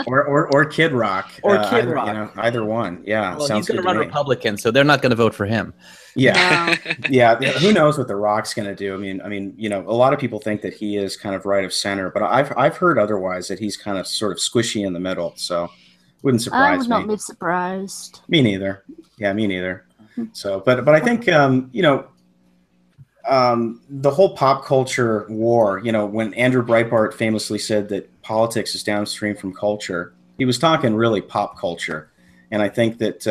or Kid Rock. Or Kid Rock. Either one. Yeah. Well, he's gonna run Republican, so they're not gonna vote for him. Yeah. Yeah. Who knows what The Rock's gonna do? I mean, a lot of people think that he is kind of right of center, but I've heard otherwise, that he's kind of sort of squishy in the middle. So wouldn't surprise me. I would not be surprised. Me neither. Yeah, me neither. So, but I think the whole pop culture war, when Andrew Breitbart famously said that politics is downstream from culture, he was talking really pop culture. And I think that,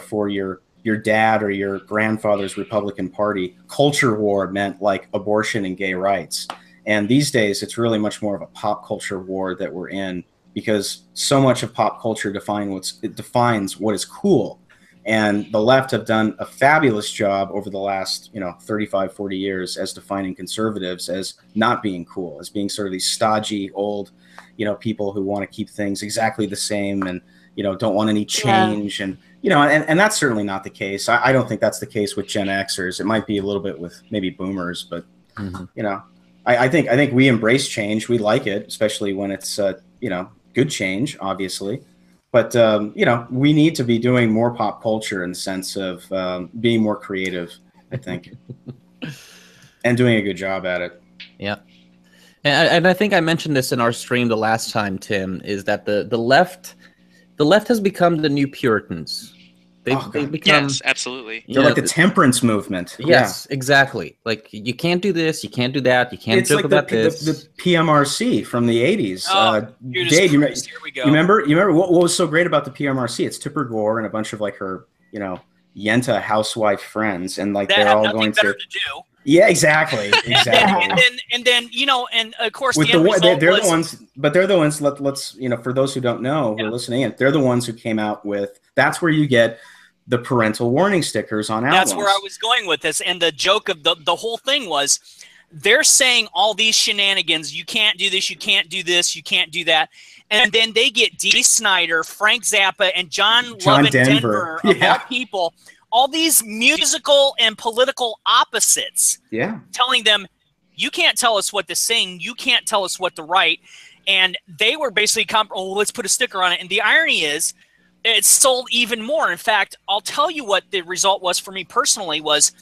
for your dad or your grandfather's Republican Party, culture war meant like abortion and gay rights. And these days, it's really much more of a pop culture war that we're in, because so much of pop culture defines what is cool. And the left have done a fabulous job over the last, 35, 40 years as defining conservatives as not being cool, as being sort of these stodgy, old, people who want to keep things exactly the same and, don't want any change. And, and that's certainly not the case. I don't think that's the case with Gen Xers. It might be a little bit with maybe boomers, but, I think we embrace change. We like it, especially when it's, good change, obviously. But, we need to be doing more pop culture in the sense of being more creative, I think, and doing a good job at it. Yeah. And I think I mentioned this in our stream the last time, Tim, is that the left has become the new Puritans. They've become, yes, absolutely. They're like the temperance movement. Yes, exactly. Like, you can't do this, you can't do that, you can't joke about this. The PMRC from the 80s. Dade, you remember what was so great about the PMRC? It's Tipper Gore and a bunch of like her, Yenta housewife friends, and like they're all going to do. Yeah, exactly. and then and of course they're the ones, but they're the ones. Let's for those who don't know, who are listening in, they're the ones who came out with. That's where you get the parental warning stickers on albums. That's where I was going with this, and the joke of the whole thing was, they're saying all these shenanigans. You can't do this. You can't do this. You can't do that. And then they get Dee Snider, Frank Zappa, and John Denver of all people. All these musical and political opposites, telling them, you can't tell us what to sing, you can't tell us what to write, and they were basically, let's put a sticker on it. And the irony is, it sold even more. In fact, I'll tell you what the result was for me personally was,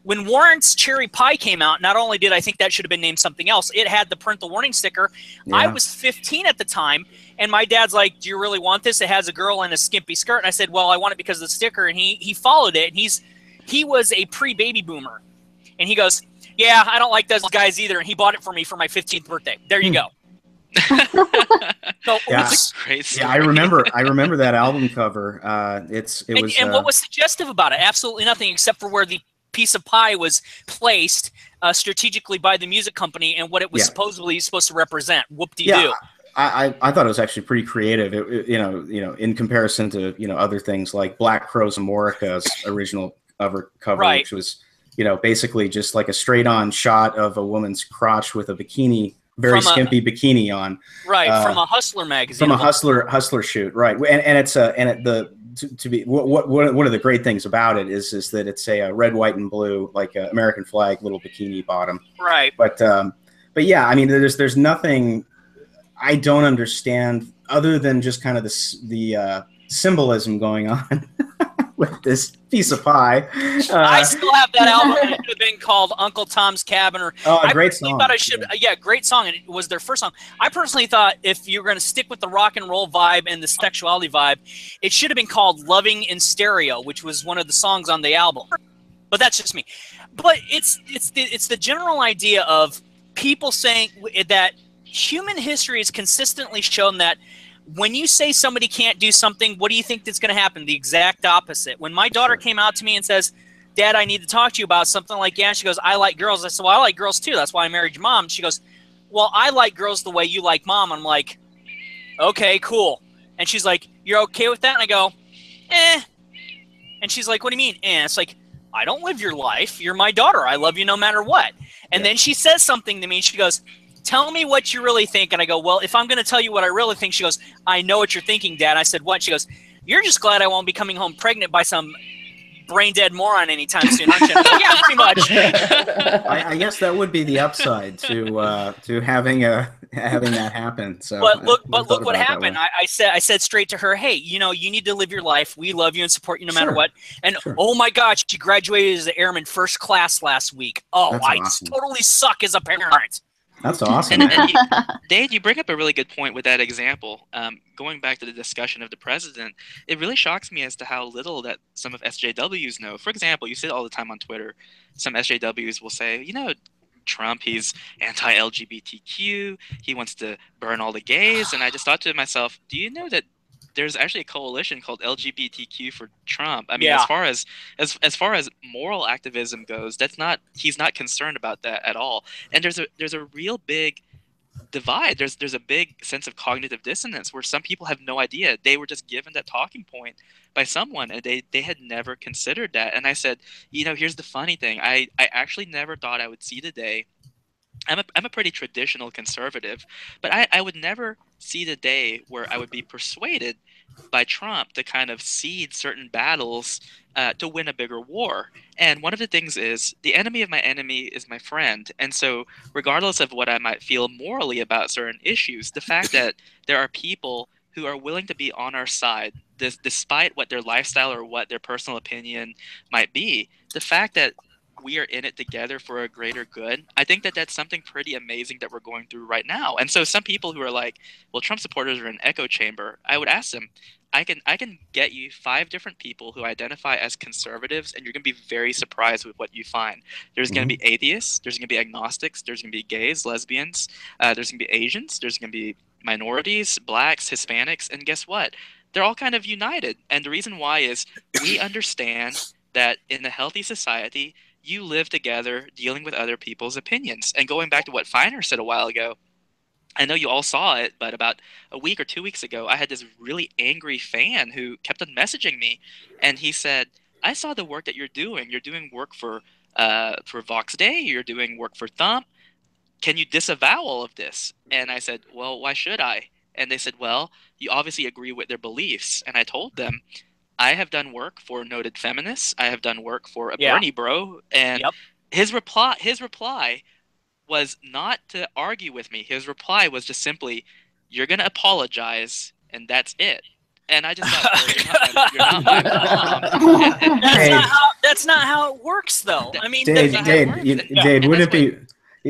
when Warren's Cherry Pie came out, not only did I think that should have been named something else, it had the parental warning sticker. Yeah. I was 15 at the time, and my dad's like, do you really want this? It has a girl in a skimpy skirt. And I said, well, I want it because of the sticker. And he followed it, and he was a pre-baby boomer. And he goes, yeah, I don't like those guys either. And he bought it for me for my 15th birthday. There you go. So that's a great story. Yeah, I remember that album cover. And what was suggestive about it? Absolutely nothing, except for where the piece of pie was placed strategically by the music company and what it was supposedly supposed to represent. Whoop-de-doo. Yeah, I thought it was actually pretty creative. In comparison to other things like Black Crowes Amorica's original cover, which was basically just like a straight-on shot of a woman's crotch with a bikini. Very skimpy bikini on, right? From a Hustler magazine, from a Hustler shoot, right? And it's to be one of the great things about it is that it's a red, white, and blue, like a American flag, little bikini bottom, right? But yeah, I mean, there's nothing I don't understand other than just kind of the symbolism going on with this piece of pie. I still have that album. And it should have been called Uncle Tom's Cabin. Or Great song. Thought I should, great song, and it was their first song. I personally thought if you're going to stick with the rock and roll vibe and the sexuality vibe, it should have been called "Loving in Stereo," which was one of the songs on the album. But that's just me. But it's the general idea of people saying that human history has consistently shown that when you say somebody can't do something, what do you think that's going to happen? The exact opposite. When my daughter came out to me and says, Dad, I need to talk to you about something, like, yeah, she goes, I like girls. I said, well, I like girls too. That's why I married your mom. She goes, well, I like girls the way you like mom. I'm like, okay, cool. And she's like, you're okay with that? And I go, eh. And she's like, what do you mean, eh? It's like, I don't live your life. You're my daughter. I love you no matter what. And then she says something to me. She goes, tell me what you really think. And I go, well, if I'm going to tell you what I really think, she goes, I know what you're thinking, Dad. I said, what? She goes, you're just glad I won't be coming home pregnant by some brain dead moron anytime soon, aren't you? Yeah, pretty much. I guess that would be the upside to having that happen. So, but look what happened. I said straight to her, hey, you need to live your life. We love you and support you no matter what. And oh my God, she graduated as an airman first class last week. Oh, I totally suck as a parent. That's awesome. And Dade, you bring up a really good point with that example. Going back to the discussion of the president, it really shocks me as to how little that some of SJWs know. For example, you see it all the time on Twitter. Some SJWs will say, Trump, he's anti-LGBTQ. He wants to burn all the gays. And I just thought to myself, do you know that there's actually a coalition called LGBTQ for Trump? I mean, as far as moral activism goes, he's not concerned about that at all. And there's a real big divide. There's a big sense of cognitive dissonance where some people have no idea. They were just given that talking point by someone, and they had never considered that. And I said, here's the funny thing. I actually never thought I would see the day. I'm a pretty traditional conservative, but I would never see the day where I would be persuaded by Trump to kind of cede certain battles to win a bigger war. And one of the things is the enemy of my enemy is my friend. And so regardless of what I might feel morally about certain issues, the fact that there are people who are willing to be on our side, despite what their lifestyle or what their personal opinion might be, the fact that we are in it together for a greater good, I think that that's something pretty amazing that we're going through right now. And so some people who are like, well, Trump supporters are an echo chamber, I would ask them, I can get you 5 different people who identify as conservatives, and you're going to be very surprised with what you find. There's going to be atheists, there's going to be agnostics, there's going to be gays, lesbians, there's going to be Asians, there's going to be minorities, blacks, Hispanics, and guess what? They're all kind of united. And the reason why is we understand that in a healthy society, you live together dealing with other people's opinions. And going back to what Feiner said a while ago, I know you all saw it, but about a week or 2 weeks ago, I had this really angry fan who kept on messaging me, and he said, I saw the work that you're doing. You're doing work for Vox Day. You're doing work for Thump. Can you disavow all of this? And I said, well, why should I? And they said, well, you obviously agree with their beliefs. And I told them, I have done work for noted feminists. I have done work for a Bernie bro. And his reply was not to argue with me. His reply was just simply, you're going to apologize, and that's it. And I just thought, you're not my mom. That's not how it works, though. I mean, Dade, wouldn't it be...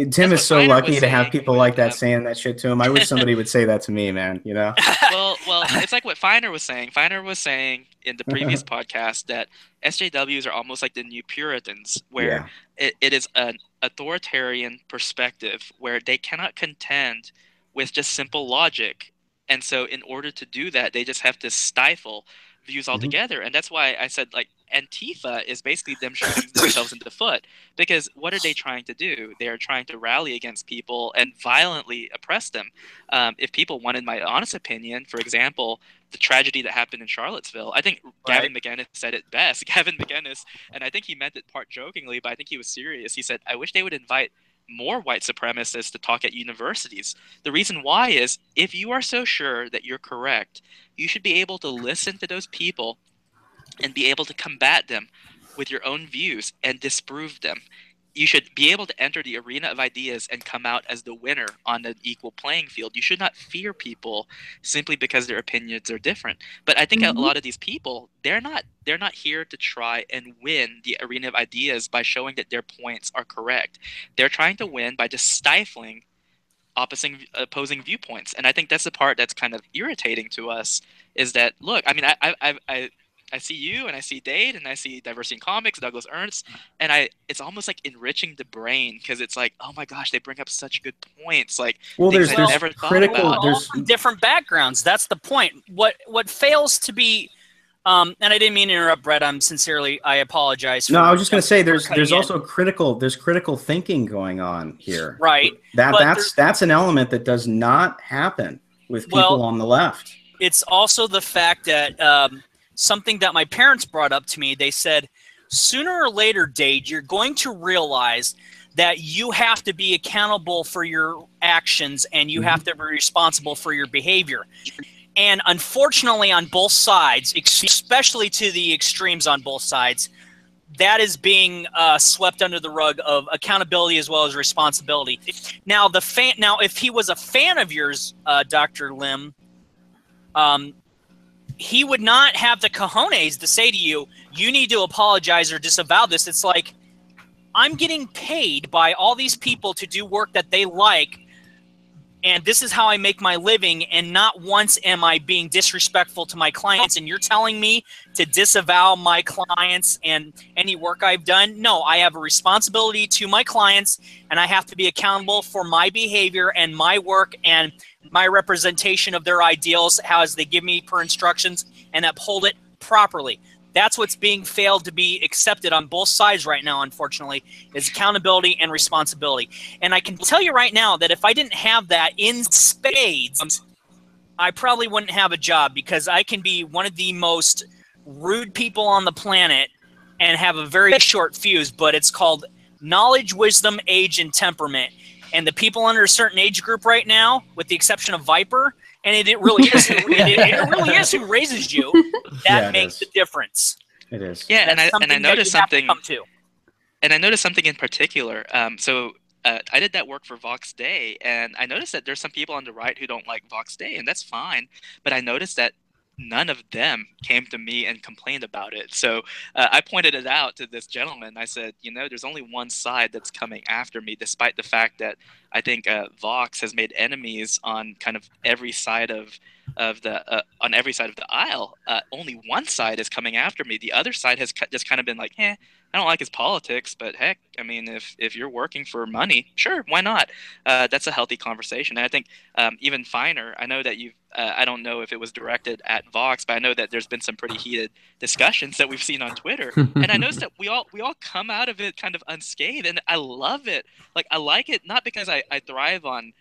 Tim is so lucky to have people like that saying that shit to him. I wish somebody would say that to me, man. Well, it's like what Feiner was saying. Feiner was saying in the previous podcast that SJWs are almost like the new Puritans, where it is an authoritarian perspective where they cannot contend with just simple logic. And so in order to do that, they just have to stifle views altogether. And that's why I said, like, Antifa is basically them shooting themselves in the foot, because what are they trying to do? They are trying to rally against people and violently oppress them. If people wanted my honest opinion, for example, the tragedy that happened in Charlottesville, I think Gavin McInnes said it best. Gavin McInnes, and I think he meant it part jokingly, but I think he was serious. He said, I wish they would invite more white supremacists to talk at universities. The reason why is, if you are so sure that you're correct, you should be able to listen to those people and be able to combat them with your own views and disprove them. you should be able to enter the arena of ideas and come out as the winner on an equal playing field. You should not fear people simply because their opinions are different. But I think a lot of these people, they're not here to try and win the arena of ideas by showing that their points are correct. They're trying to win by just stifling opposing viewpoints. And I think that's the part that's kind of irritating to us, is that, look, I mean, I see you, and I see Dade, and I see Diversity in Comics, Douglas Ernst, and it's almost like enriching the brain, because it's like, oh my gosh, they bring up such good points, like there's never critical, thought about. All from different backgrounds. That's the point. What fails to be, and I didn't mean to interrupt, Brett. I apologize. No, I was just going to say there's also critical thinking going on here. Right. That's an element that does not happen with people on the left. It's also the fact that. Something that my parents brought up to me, they said, sooner or later, Dade, you're going to realize that you have to be accountable for your actions and you have to be responsible for your behavior. And unfortunately, on both sides, especially to the extremes on both sides, that is being swept under the rug of accountability as well as responsibility. Now, if he was a fan of yours, Dr. Lim, he would not have the cojones to say to you, you need to apologize or disavow this. It's like, I'm getting paid by all these people to do work that they like, and this is how I make my living, and not once am I being disrespectful to my clients, and you're telling me to disavow my clients and any work I've done? No, I have a responsibility to my clients, and I have to be accountable for my behavior and my work and my representation of their ideals as they give me per instructions, and uphold it properly. That's what's being failed to be accepted on both sides right now, unfortunately, is accountability and responsibility. And I can tell you right now that if I didn't have that in spades, I probably wouldn't have a job, because I can be one of the most rude people on the planet and have a very short fuse, but it's called knowledge, wisdom, age, and temperament. And the people under a certain age group right now, with the exception of Viper, and it really is, it really is who raises you, that makes the difference. It is. Yeah, and I noticed something. And I noticed something in particular. I did that work for Vox Day, and I noticed that there's some people on the right who don't like Vox Day, and that's fine. But I noticed that none of them came to me and complained about it. So I pointed it out to this gentleman. I said, there's only one side that's coming after me, despite the fact that I think Vox has made enemies on kind of every side of the aisle. Only one side is coming after me. The other side has just kind of been like, I don't like his politics, but heck, I mean, if you're working for money, sure, why not? That's a healthy conversation. And I think even finer, I know that I don't know if it was directed at Vox, but I know that there's been some pretty heated discussions that we've seen on Twitter. And I noticed that we all come out of it kind of unscathed, and I love it. Like, I like it, not because I thrive on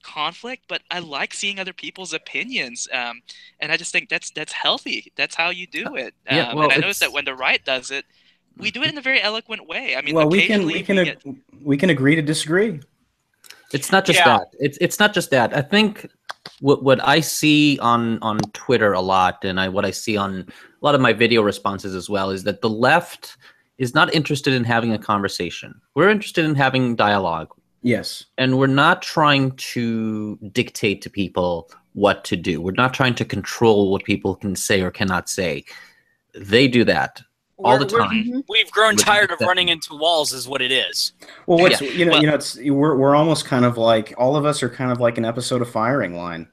conflict, but I like seeing other people's opinions, and I just think that's healthy. That's how you do it. And I noticed that when the right does it, we do it in a very eloquent way. I mean, well, we can agree to disagree. It's not just that. It's not just that. I think what I see on Twitter a lot, and what I see on a lot of my video responses as well, is that the left is not interested in having a conversation. We're interested in having dialogue. Yes. And we're not trying to dictate to people what to do. We're not trying to control what people can say or cannot say. They do that all the time. We've grown tired of running into walls, is what it is. Well, we're almost kind of like, all of us are kind of like an episode of Firing Line.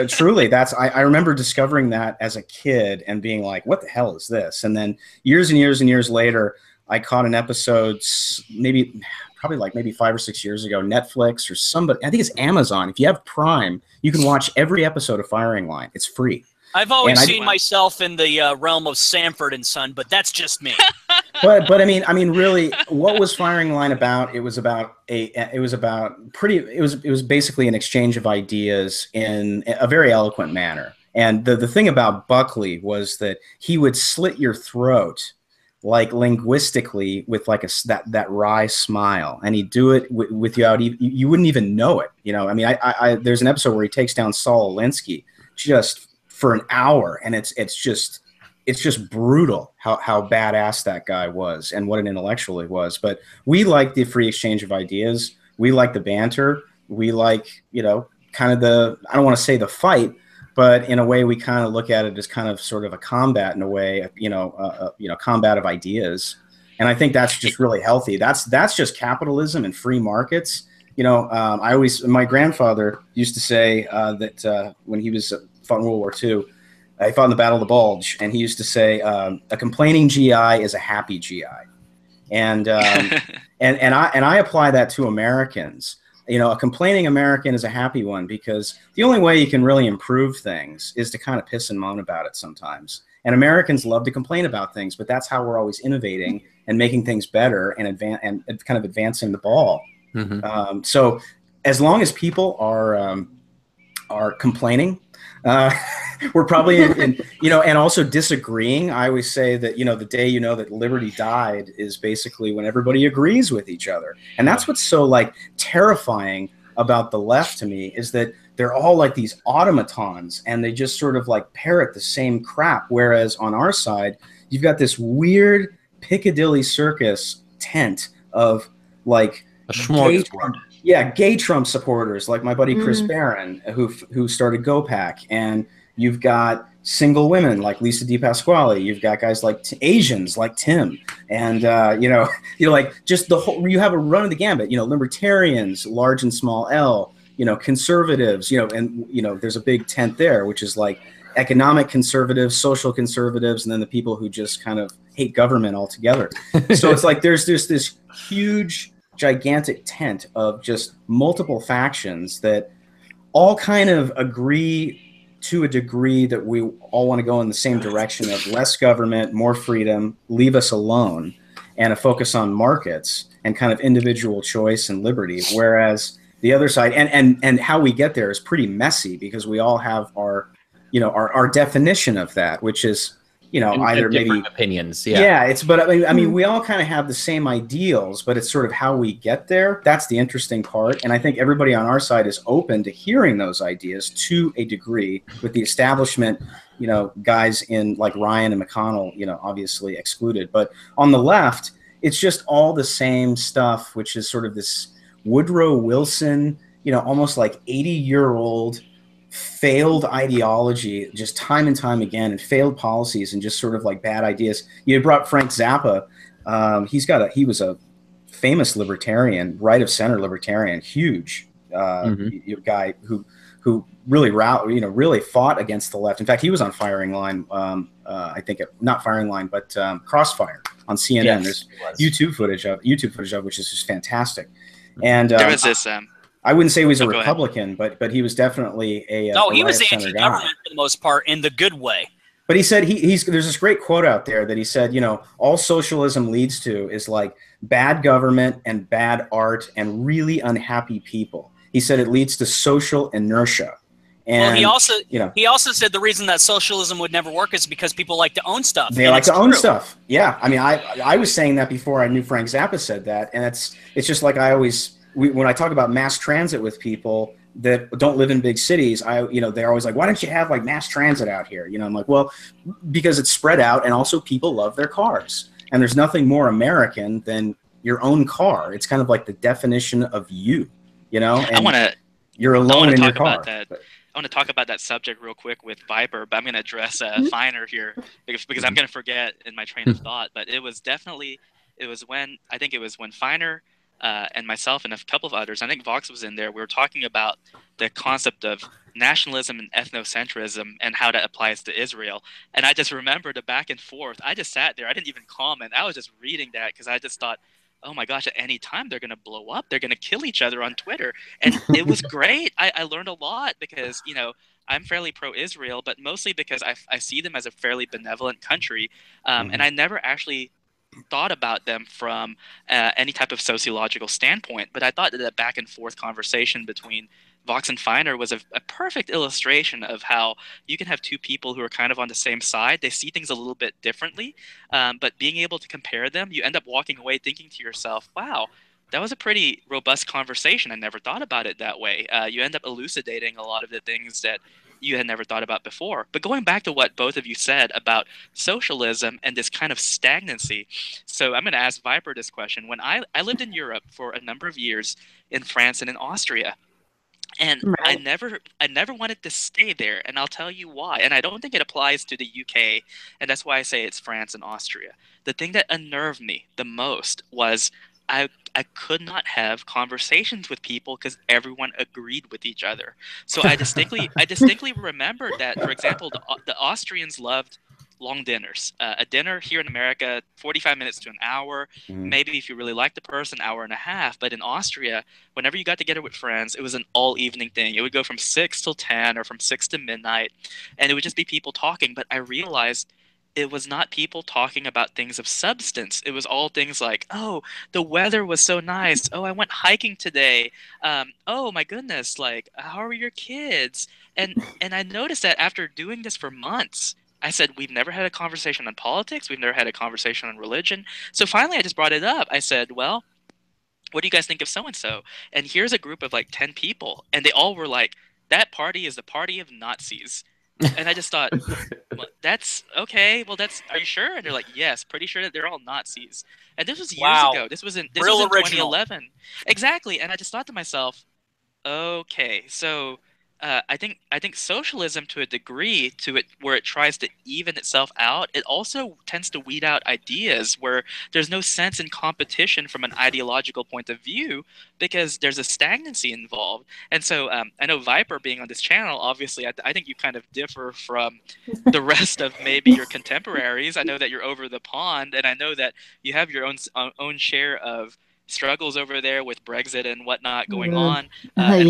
Truly, I remember discovering that as a kid and being like, what the hell is this? And then years and years and years later, I caught an episode probably 5 or 6 years ago, Netflix or somebody, I think it's Amazon. If you have Prime, you can watch every episode of Firing Line. It's free. I've always seen myself in the realm of Sanford and Son, but that's just me. but I mean, really, what was Firing Line about? It was basically an exchange of ideas in a very eloquent manner. And the thing about Buckley was that he would slit your throat, like linguistically, with like that wry smile, and he'd do it with you out. You wouldn't even know it. I mean, there's an episode where he takes down Saul Alinsky just for an hour, and it's just it's just brutal how badass that guy was and what an intellectual he was. But we like the free exchange of ideas. We like the banter. We like, kind of I don't want to say the fight, but in a way we kind of look at it as kind of sort of a combat in a way, combat of ideas. And I think that's just really healthy. That's just capitalism and free markets. My grandfather used to say that when he was fought in World War II, he fought in the Battle of the Bulge, and he used to say, a complaining GI is a happy GI. And I apply that to Americans. A complaining American is a happy one, because the only way you can really improve things is to kind of piss and moan about it sometimes. And Americans love to complain about things, but that's how we're always innovating and making things better and kind of advancing the ball. Mm-hmm. So as long as people are complaining, we're probably and also disagreeing. I always say that, the day that liberty died is basically when everybody agrees with each other. And that's what's so terrifying about the left to me, is that they're all like these automatons and they just sort of parrot the same crap. Whereas on our side, you've got this weird Piccadilly Circus tent of a smorgasbord. Gay Trump supporters like my buddy Chris Barron, who started GoPac, and you've got single women like Lisa DePasquale. You've got guys like Asians like Tim, and just the whole. You have a run of the gambit. Libertarians, large and small L. Conservatives. And there's a big tent there, which is economic conservatives, social conservatives, and then the people who just kind of hate government altogether. So it's there's this huge, gigantic tent of just multiple factions that all kind of agree to a degree that we all want to go in the same direction of less government, more freedom, leave us alone, and a focus on markets and kind of individual choice and liberty. Whereas the other side, and how we get there is pretty messy, because we all have our definition of that, which is, either maybe opinions. But I mean, we all kind of have the same ideals, but it's sort of how we get there. That's the interesting part. And I think everybody on our side is open to hearing those ideas to a degree, with the establishment, guys in like Ryan and McConnell, obviously excluded. But on the left, it's just all the same stuff, which is sort of this Woodrow Wilson, almost 80-year-old failed ideology, just time and time again, and failed policies, and just sort of bad ideas. You brought Frank Zappa. He was a famous libertarian, right of center libertarian, huge guy who really really fought against the left. In fact, he was on firing line. I think not firing line, but Crossfire on CNN. Yes, there's YouTube footage of which is just fantastic. And there was this. I wouldn't say he was a Republican, but he was definitely a he was anti-government for the most part, in the good way. But he said there's this great quote out there that he said, all socialism leads to is bad government and bad art and really unhappy people. He said it leads to social inertia. And, he also said the reason that socialism would never work is because people like to own stuff. They like to own stuff. Yeah, I mean, I was saying that before I knew Frank Zappa said that, and it's just like when I talk about mass transit with people that don't live in big cities, they're always like, why don't you have mass transit out here? I'm like, well, because it's spread out, and also people love their cars, and there's nothing more American than your own car. It's kind of like the definition of you, and you're alone in your car. I want to talk about that subject real quick with Viper, but I'm going to address Finer here because I'm going to forget in my train of thought. But it was when Finer and myself and a couple of others, I think Vox was in there, we were talking about the concept of nationalism and ethnocentrism and how that applies to Israel. And I just remembered the back and forth. I just sat there. I didn't even comment. I was just reading that because I just thought, oh my gosh, at any time they're going to blow up. They're going to kill each other on Twitter. And it was great. I learned a lot because, I'm fairly pro-Israel, but mostly because I see them as a fairly benevolent country. And I never actually thought about them from any type of sociological standpoint. But I thought that the back and forth conversation between Vox and Finer was a perfect illustration of how you can have two people who are kind of on the same side. They see things a little bit differently, but being able to compare them, you end up walking away thinking to yourself, wow, that was a pretty robust conversation. I never thought about it that way. You end up elucidating a lot of the things that you had never thought about before. But going back to what both of you said about socialism and this kind of stagnancy. So I'm going to ask Viper this question. When I lived in Europe for a number of years, in France and in Austria, and Right. I never wanted to stay there, and I'll tell you why. And I don't think it applies to the UK, and that's why I say it's France and Austria. The thing that unnerved me the most was I could not have conversations with people because everyone agreed with each other. So I distinctly remembered that, for example, the Austrians loved long dinners. A dinner here in America, 45 minutes to an hour, maybe if you really like the person, hour and a half. But in Austria, whenever you got together with friends, it was an all evening thing. It would go from 6 till 10 or from 6 to midnight, and it would just be people talking. But I realized it was not people talking about things of substance. It was all things like, oh, the weather was so nice. Oh, I went hiking today. Oh my goodness, like, how are your kids? And I noticed that after doing this for months, I said, we've never had a conversation on politics. We've never had a conversation on religion. So finally, I just brought it up. I said, well, what do you guys think of so-and-so? And here's a group of like 10 people. And they all were like, that party is the party of Nazis. And I just thought, well, that's okay. Well, are you sure? And they're like, yes, pretty sure that they're all Nazis. And this was years ago. This was in 2011. Exactly. And I just thought to myself, okay, so I think socialism, to a degree, where it tries to even itself out, it also tends to weed out ideas where there's no sense in competition from an ideological point of view because there's a stagnancy involved. And so I know Viper being on this channel, obviously, I think you kind of differ from the rest of maybe your contemporaries. I know that you're over the pond, and I know that you have your own share of struggles over there with Brexit and whatnot going on, and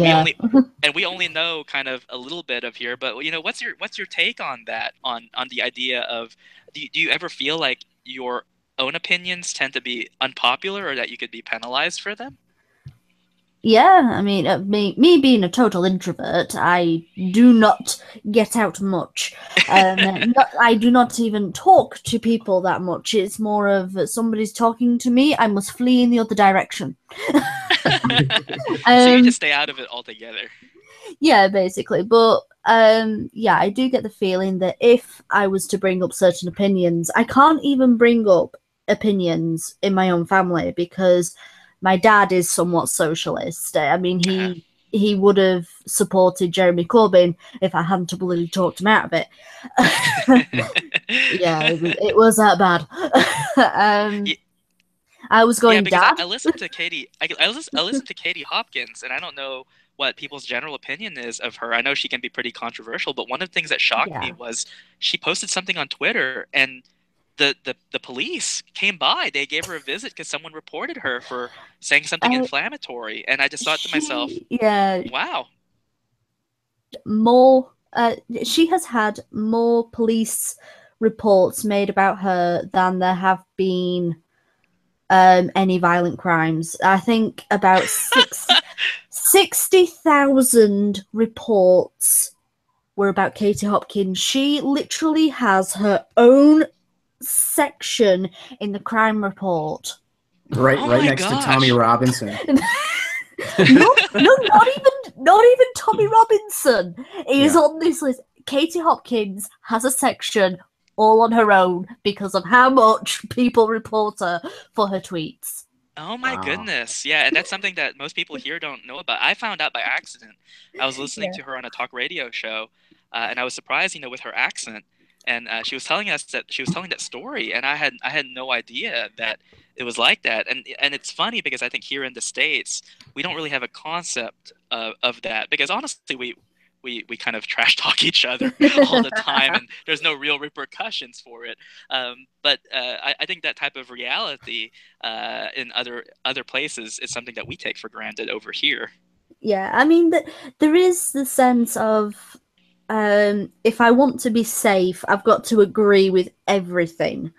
we only know kind of a little bit of here. But what's your take on that? On the idea of do you ever feel like your own opinions tend to be unpopular, or that you could be penalized for them? Yeah, I mean, me being a total introvert, I do not get out much. I do not even talk to people that much. It's more of somebody's talking to me, I must flee in the other direction. So you just stay out of it altogether. Yeah, basically. But yeah, I do get the feeling that if I was to bring up certain opinions, I can't even bring up opinions in my own family because my dad is somewhat socialist. I mean, he would have supported Jeremy Corbyn if I hadn't bloody talked him out of it. Yeah, it was that bad. I was going, Dad. I listened to Katie. I listened to Katie Hopkins, and I don't know what people's general opinion is of her. I know she can be pretty controversial, but one of the things that shocked me was she posted something on Twitter, and the police came by. They gave her a visit because someone reported her for saying something inflammatory, and I just thought to myself, wow. She has had more police reports made about her than there have been any violent crimes. I think about 60,000 reports were about Katie Hopkins. She literally has her own section in the crime report. Right next to Tommy Robinson. No, not even Tommy Robinson is on this list. Katie Hopkins has a section all on her own because of how much people report her for her tweets. Oh my goodness. Yeah, and that's something that most people here don't know about. I found out by accident. I was listening to her on a talk radio show, and I was surprised, with her accent. And she was telling us that she was telling that story, and I had no idea that it was like that. And it's funny because I think here in the States we don't really have a concept of that, because honestly we kind of trash talk each other all the time, and there's no real repercussions for it. But I think that type of reality in other places is something that we take for granted over here. Yeah, I mean, there is the sense of if I want to be safe, I've got to agree with everything.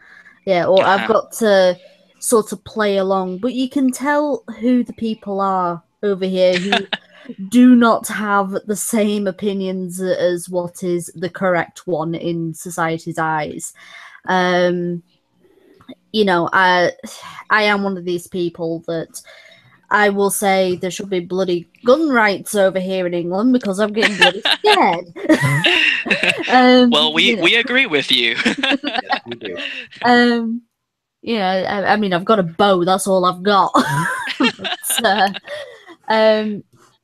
Yeah, or I've got to sort of play along. But you can tell who the people are over here who do not have the same opinions as what is the correct one in society's eyes. I am one of these people that I will say there should be bloody gun rights over here in England because I'm getting bloody scared. Well, we agree with you. Yeah, we do. I mean, I've got a bow. That's all I've got. But,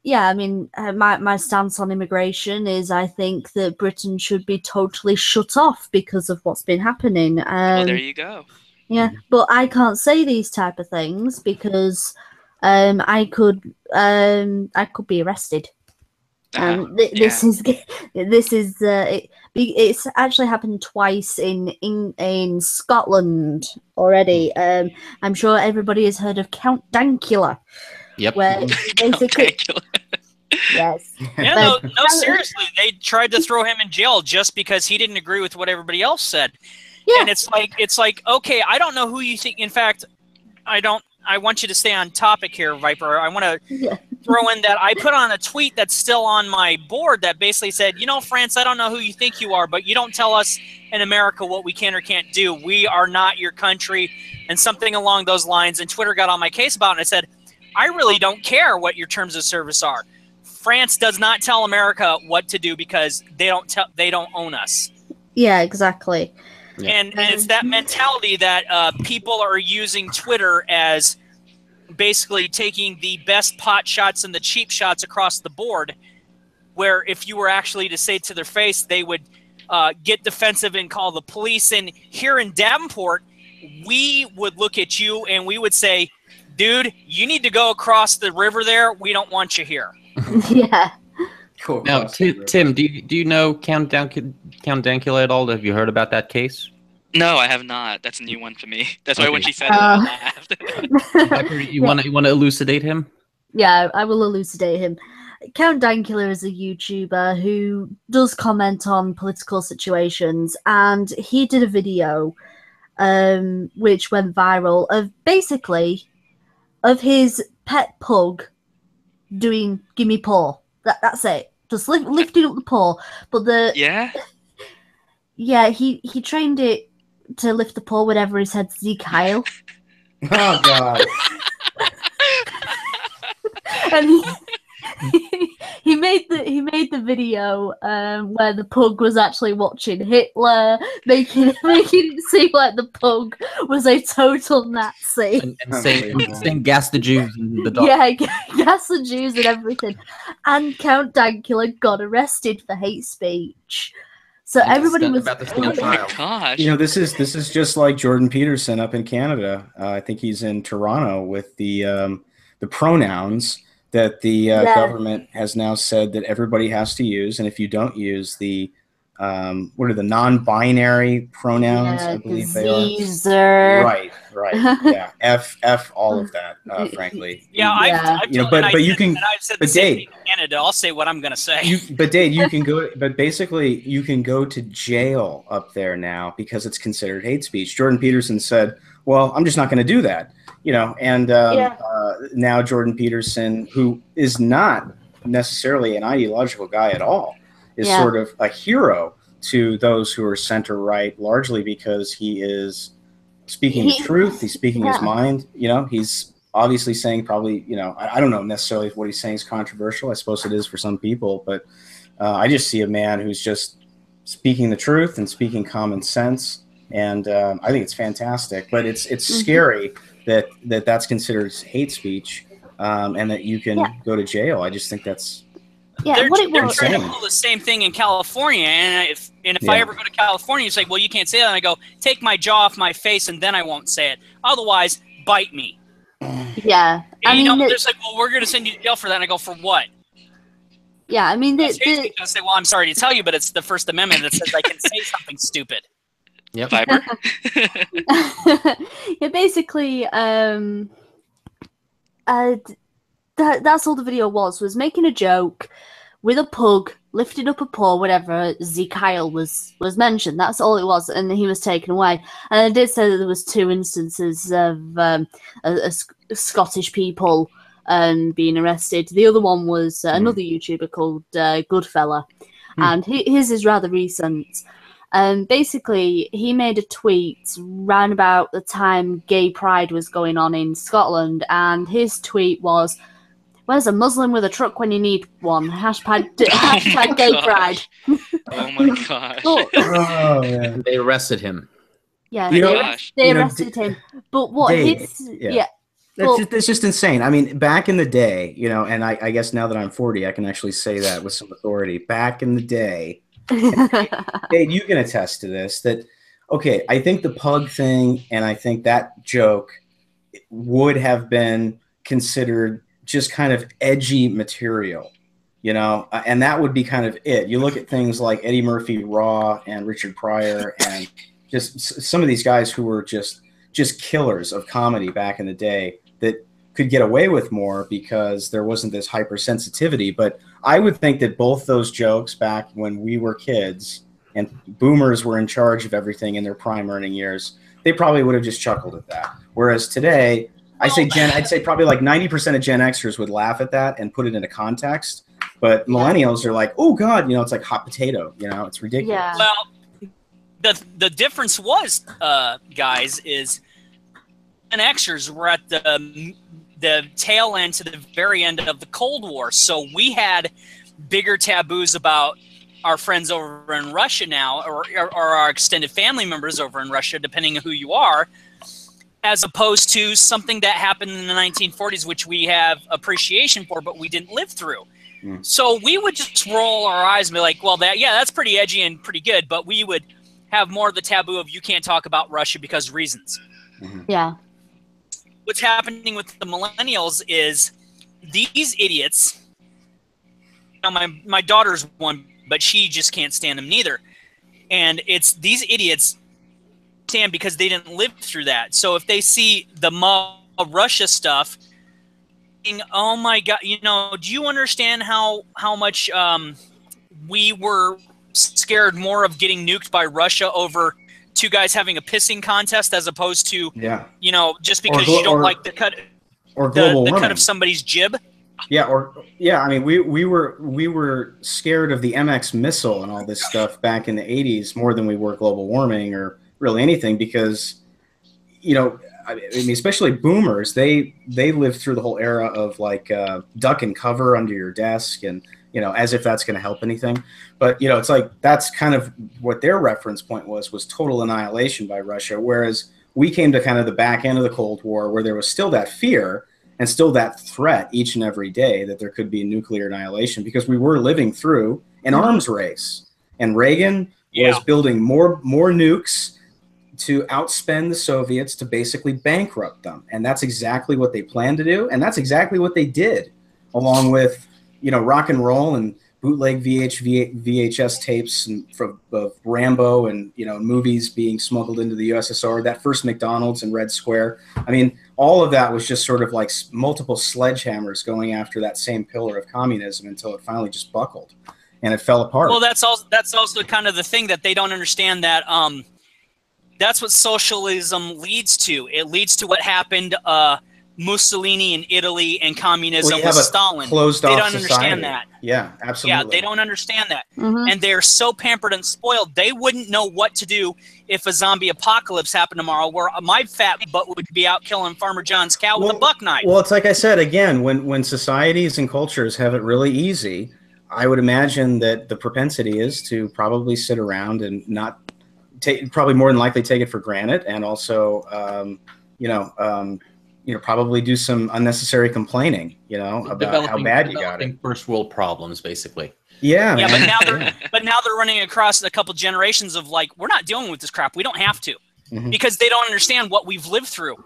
yeah, I mean, my stance on immigration is I think that Britain should be totally shut off because of what's been happening. Well, there you go. Yeah, but I can't say these type of things because I could be arrested. It's actually happened twice in Scotland already. I'm sure everybody has heard of Count Dankula. Yep. Where basically, yes. Yeah, no, seriously, they tried to throw him in jail just because he didn't agree with what everybody else said. Yeah. And it's like, okay, I don't know who you think. In fact, I want you to stay on topic here, Viper. I want to throw in that I put on a tweet that's still on my board that basically said, France, I don't know who you think you are, but you don't tell us in America what we can or can't do. We are not your country, and something along those lines. And Twitter got on my case about it, and I said, I really don't care what your terms of service are. France does not tell America what to do because they don't own us. Yeah, exactly. Yeah. And it's that mentality that people are using Twitter as basically taking the best pot shots and the cheap shots across the board, where if you were actually to say to their face, they would get defensive and call the police. And here in Davenport, we would look at you and we would say, dude, you need to go across the river there. We don't want you here. Yeah. Cool. Now, Tim, do you know Count Dankula at all? Have you heard about that case? No, I have not. That's a new one for me. That's why when she said it, I laughed. You want to elucidate him? Yeah, I will elucidate him. Count Dankula is a YouTuber who does comment on political situations, and he did a video which went viral of his pet pug doing gimme paw. That's it. Just lifting up the paw. But he trained it to lift the paw whenever he said Zeke Heil. Oh God. And he made the video where the pug was actually watching Hitler, making it seem like the pug was a total Nazi. And saying gas the Jews and the dog. Yeah, gas the Jews and everything. And Count Dankula got arrested for hate speech. So everybody was about the Oh my gosh. This is just like Jordan Peterson up in Canada. I think he's in Toronto with the pronouns that the government has now said that everybody has to use, and if you don't use the what are the non-binary pronouns? I believe they are. Right. Yeah, F all of that. Frankly. Yeah, I've but you can. I've said the same thing in Canada. I'll say what I'm going to say. But Dade, you can go. But basically, you can go to jail up there now because it's considered hate speech. Jordan Peterson said, "Well, I'm just not going to do that." Now Jordan Peterson, who is not necessarily an ideological guy at all, is sort of a hero to those who are center right, largely because he is speaking the truth. He's speaking his mind. He's obviously saying probably, I don't know necessarily if what he's saying is controversial. I suppose it is for some people, but I just see a man who's just speaking the truth and speaking common sense. And I think it's fantastic, but it's scary that's considered hate speech, and that you can go to jail. I just think that's they're trying to pull the same thing in California, and if I ever go to California, you say, well, you can't say that, and I go, take my jaw off my face, and then I won't say it. Otherwise, bite me. Yeah, and, there's like, well, we're going to send you to jail for that, and I go, for what? Yeah, I mean, I say, well, I'm sorry to tell you, but it's the First Amendment that says I can say something stupid. Yep. Viper? Yeah, basically, that's all the video was making a joke with a pug, lifting up a paw, whatever, Zeke Heil was mentioned. That's all it was, and he was taken away. And I did say that there was 2 instances of Scottish people being arrested. The other one was another YouTuber called Goodfella, and his is rather recent. Basically, he made a tweet round about the time gay pride was going on in Scotland, and his tweet was, "Where's a Muslim with a truck when you need one? Hashtag gay pride." Oh my gosh. Oh, man. They arrested him. Yeah, Gosh. they arrested him. But what Dade, his... yeah. Yeah. That's just insane. I mean, back in the day, you know, and I guess now that I'm 40, I can actually say that with some authority. Back in the day, Dade, you can attest to this, that, okay, I think the pug thing and I think that joke would have been considered just kind of edgy material, you know, and that would be kind of it. You look at things like Eddie Murphy Raw and Richard Pryor and just some of these guys who were just killers of comedy back in the day that could get away with more because there wasn't this hypersensitivity. But I would think that both those jokes back when we were kids and boomers were in charge of everything in their prime earning years, they probably would have just chuckled at that. Whereas today, I'd say probably like 90% of Gen Xers would laugh at that and put it into context. But millennials are like, oh God, you know, it's like hot potato, you know, it's ridiculous. Yeah. Well, the difference was, guys, is Gen Xers were at the tail end to the very end of the Cold War, so we had bigger taboos about our friends over in Russia now, or our extended family members over in Russia, depending on who you are, as opposed to something that happened in the 1940s, which we have appreciation for, but we didn't live through. Mm. So we would just roll our eyes and be like, well, that's pretty edgy and pretty good, but we would have more of the taboo of you can't talk about Russia because reasons. Mm-hmm. Yeah. What's happening with the millennials is these idiots. You know, my daughter's one, but she just can't stand them neither. And it's these idiots stand because they didn't live through that. So if they see the Russia stuff, oh my God, you know, do you understand how much we were scared more of getting nuked by Russia over two guys having a pissing contest as opposed to, you know, just because you don't like the cut or global the warming. cut of somebody's jib. I mean, we were scared of the MX missile and all this stuff back in the 80s more than we were global warming or really anything, because, you know, I mean, especially boomers, they lived through the whole era of like duck and cover under your desk and, you know, as if that's going to help anything. But, you know, it's like that's kind of what their reference point was total annihilation by Russia. Whereas we came to kind of the back end of the Cold War where there was still that fear and still that threat each and every day that there could be nuclear annihilation, because we were living through an arms race. And Reagan was building more nukes to outspend the Soviets to basically bankrupt them. And that's exactly what they planned to do. And that's exactly what they did, along with, you know, rock and roll and bootleg VHS tapes of Rambo and, you know, movies being smuggled into the USSR, that first McDonald's in Red Square. I mean, all of that was just sort of like multiple sledgehammers going after that same pillar of communism until it finally just buckled and it fell apart. Well, that's also kind of the thing that they don't understand, that that's what socialism leads to. It leads to what happened Mussolini in Italy and communism with Stalin. They don't understand that. Yeah, absolutely. Yeah, they don't understand that. Mm-hmm. And they're so pampered and spoiled, they wouldn't know what to do if a zombie apocalypse happened tomorrow, where my fat butt would be out killing Farmer John's cow with a buck knife. Well, it's like I said, again, when societies and cultures have it really easy, I would imagine that the propensity is to probably sit around and not probably more than likely take it for granted, and also, probably do some unnecessary complaining, you know, about how bad you got it. First world problems, basically. Yeah, yeah, man. but now they're running across a couple generations of like, we're not dealing with this crap. We don't have to, because they don't understand what we've lived through.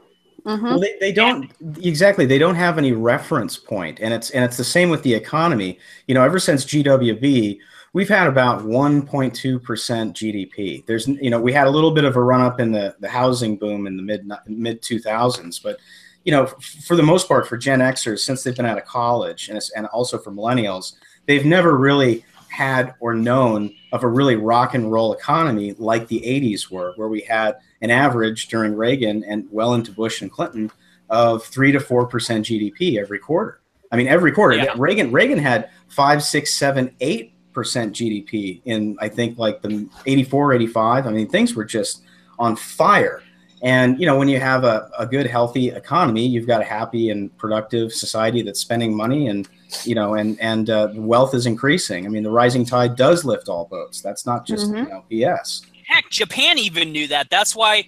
Mm-hmm. Well, they don't exactly. They don't have any reference point, and it's the same with the economy. You know, ever since GWB, we've had about 1.2% GDP. There's, you know, we had a little bit of a run up in the housing boom in the mid 2000s, but, you know, for the most part, for Gen Xers, since they've been out of college, and also for millennials, they've never really had or known of a really rock and roll economy like the 80s were, where we had an average during Reagan and well into Bush and Clinton of 3 to 4% GDP every quarter. I mean, every quarter. Yeah. Reagan had 5, 6, 7, 8% GDP in, I think, like the 84, 85. I mean, things were just on fire. And, you know, when you have a good, healthy economy, you've got a happy and productive society that's spending money, and, you know, and wealth is increasing. I mean, the rising tide does lift all boats. That's not just, you know, BS. Heck, Japan even knew that. That's why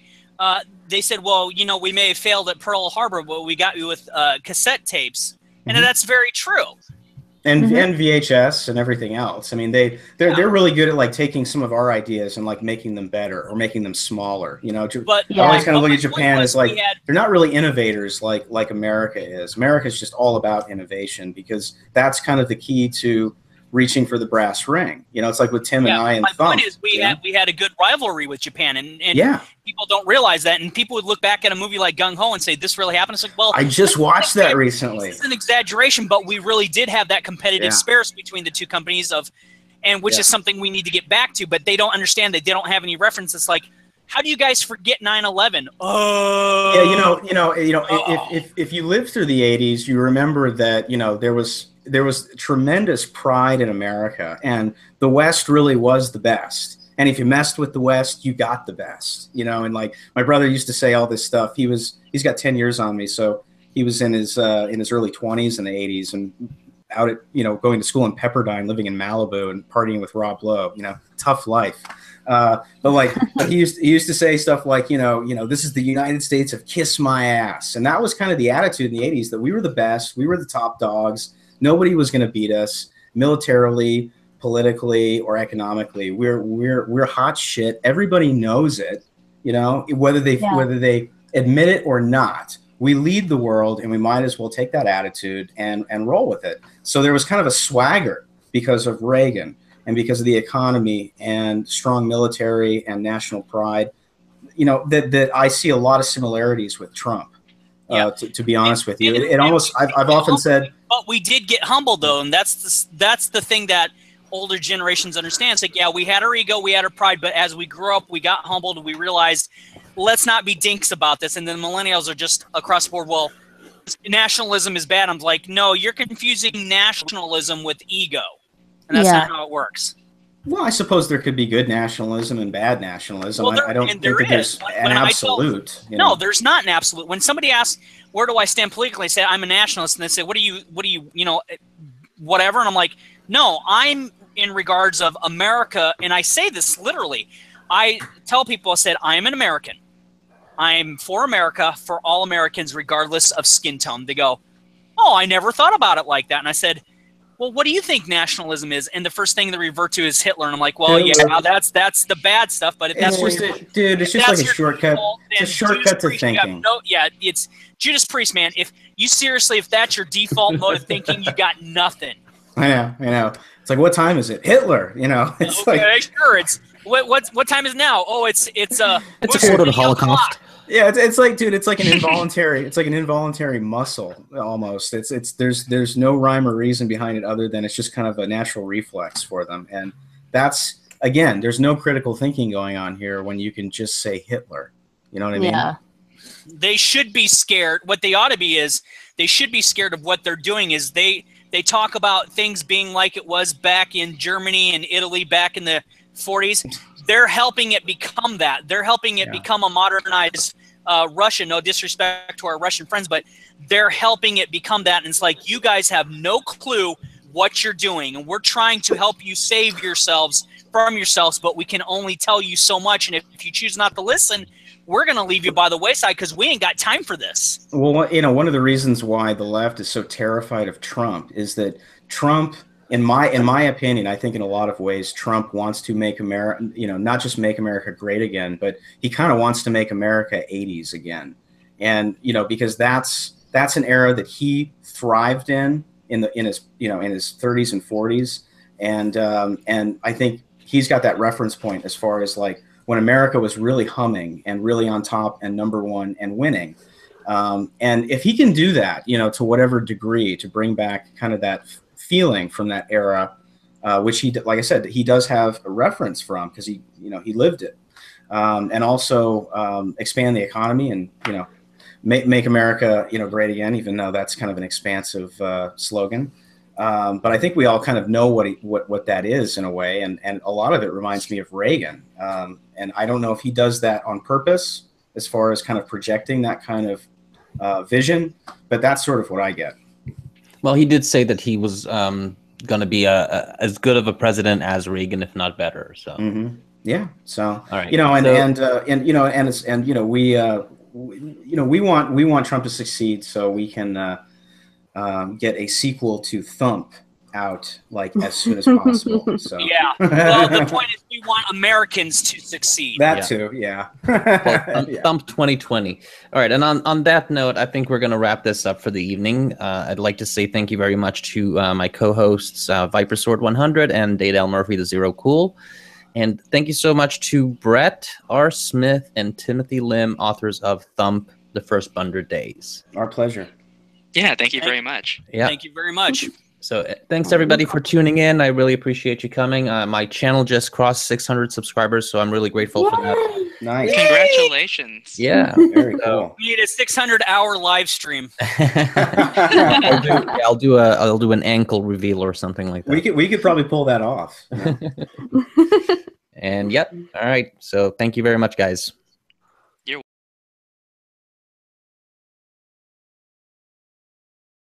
they said, well, you know, we may have failed at Pearl Harbor, but we got you with cassette tapes. And that's very true. And VHS and everything else. I mean, they're really good at like taking some of our ideas and like making them better or making them smaller. You know, but I always kind of look at Japan as like they're not really innovators like America is. America is just all about innovation, because that's kind of the key to reaching for the brass ring. You know, it's like with Tim and I and my Thump. point is we had a good rivalry with Japan, and people don't realize that. And people would look back at a movie like Gung Ho and say, "This really happened." It's like, well, I just watched that recently. It's an exaggeration, but we really did have that competitive spirit between the two companies which is something we need to get back to. But they don't understand that they don't have any reference. It's like, how do you guys forget 9/11? Oh, yeah, if you lived through the 80s, you remember that, you know, there was tremendous pride in America, and the West really was the best. And if you messed with the West, you got the best, you know. And like my brother used to say all this stuff. He's got 10 years on me, so he was in his early 20s in the 80s, and out at, you know, going to school in Pepperdine, living in Malibu, and partying with Rob Lowe. You know, tough life. But he used to say stuff like, you know, this is the United States of kiss my ass, and that was kind of the attitude in the 80s, that we were the best, we were the top dogs. Nobody was going to beat us militarily, politically, or economically. We're hot shit. Everybody knows it. You know, whether they admit it or not, we lead the world, and we might as well take that attitude and roll with it. So there was kind of a swagger because of Reagan and because of the economy and strong military and national pride. You know, that I see a lot of similarities with Trump. To be honest with you, it almost, I've often said, but we did get humbled though, and that's the thing that older generations understand. It's like, yeah, we had our ego, we had our pride, but as we grew up, we got humbled, and we realized, let's not be dinks about this. And then millennials are just across the board, well, nationalism is bad. I'm like, no, you're confusing nationalism with ego, and that's not how it works. Well, I suppose there could be good nationalism and bad nationalism. Well, I don't think that there's an absolute. No, there's not an absolute. When somebody asks, where do I stand politically, I say, I'm a nationalist. And they say, what do you, you know, whatever. And I'm like, no, I'm in regards of America. And I say this literally. I tell people, I said, I am an American. I'm for America, for all Americans, regardless of skin tone. They go, oh, I never thought about it like that. And I said, well, what do you think nationalism is? And the first thing they revert to is Hitler. And I'm like, well, yeah, that's the bad stuff. But if that's it's just like a shortcut. It's a shortcut to thinking. It's Judas Priest, man. If that's your default mode of thinking, you got nothing. I know. It's like, what time is it? Hitler, you know. It's sure. It's what time is it now? Oh, it's a quarter of the Holocaust. Yeah, it's like, dude, it's like an involuntary muscle almost. There's no rhyme or reason behind it other than it's just kind of a natural reflex for them. And that's, again, there's no critical thinking going on here when you can just say Hitler. You know what I mean? Yeah. They should be scared. What they ought to be is they should be scared of what they're doing. Is they talk about things being like it was back in Germany and Italy back in the 40s. They're helping it become that. They're helping it become a modernized Russia. No disrespect to our Russian friends, but they're helping it become that. And it's like, you guys have no clue what you're doing. And we're trying to help you save yourselves from yourselves, but we can only tell you so much. And if you choose not to listen, we're going to leave you by the wayside because we ain't got time for this. Well, you know, one of the reasons why the left is so terrified of Trump is that Trump, in my opinion, I think in a lot of ways, Trump wants to make America, you know, not just make America great again, but he kind of wants to make America 80s again. And, you know, because that's an era that he thrived in his 30s and 40s. And I think he's got that reference point as far as like when America was really humming and really on top and number one and winning. And if he can do that, you know, to whatever degree, to bring back kind of that feeling from that era, which he, like I said, he does have a reference from because he lived it, and also expand the economy and, you know, make America, you know, great again, even though that's kind of an expansive slogan. But I think we all kind of know what that is in a way, and a lot of it reminds me of Reagan. And I don't know if he does that on purpose, as far as kind of projecting that kind of vision, but that's sort of what I get. Well, he did say that he was going to be as good of a president as Reagan, if not better. So yeah. So all right. We want Trump to succeed so we can get a sequel to Thump out like as soon as possible. So yeah. Well, the point is we want Americans to succeed. That too, yeah. Well, Thump 2020. All right, and on that note, I think we're going to wrap this up for the evening. I'd like to say thank you very much to my co-hosts, Viper Sword 100 and Dade L Murphy, the Zero Cool. And thank you so much to Brett R. Smith and Timothy Lim, authors of Thump, The First Bundred Days. Our pleasure. Yeah, thank you very much. Yeah. Thank you very much. So thanks everybody for tuning in. I really appreciate you coming. My channel just crossed 600 subscribers, so I'm really grateful for that. Nice. Congratulations. Yeah. Very cool. We need a 600-hour live stream. I'll do an ankle reveal or something like that. We could probably pull that off. And yep. All right. So thank you very much, guys.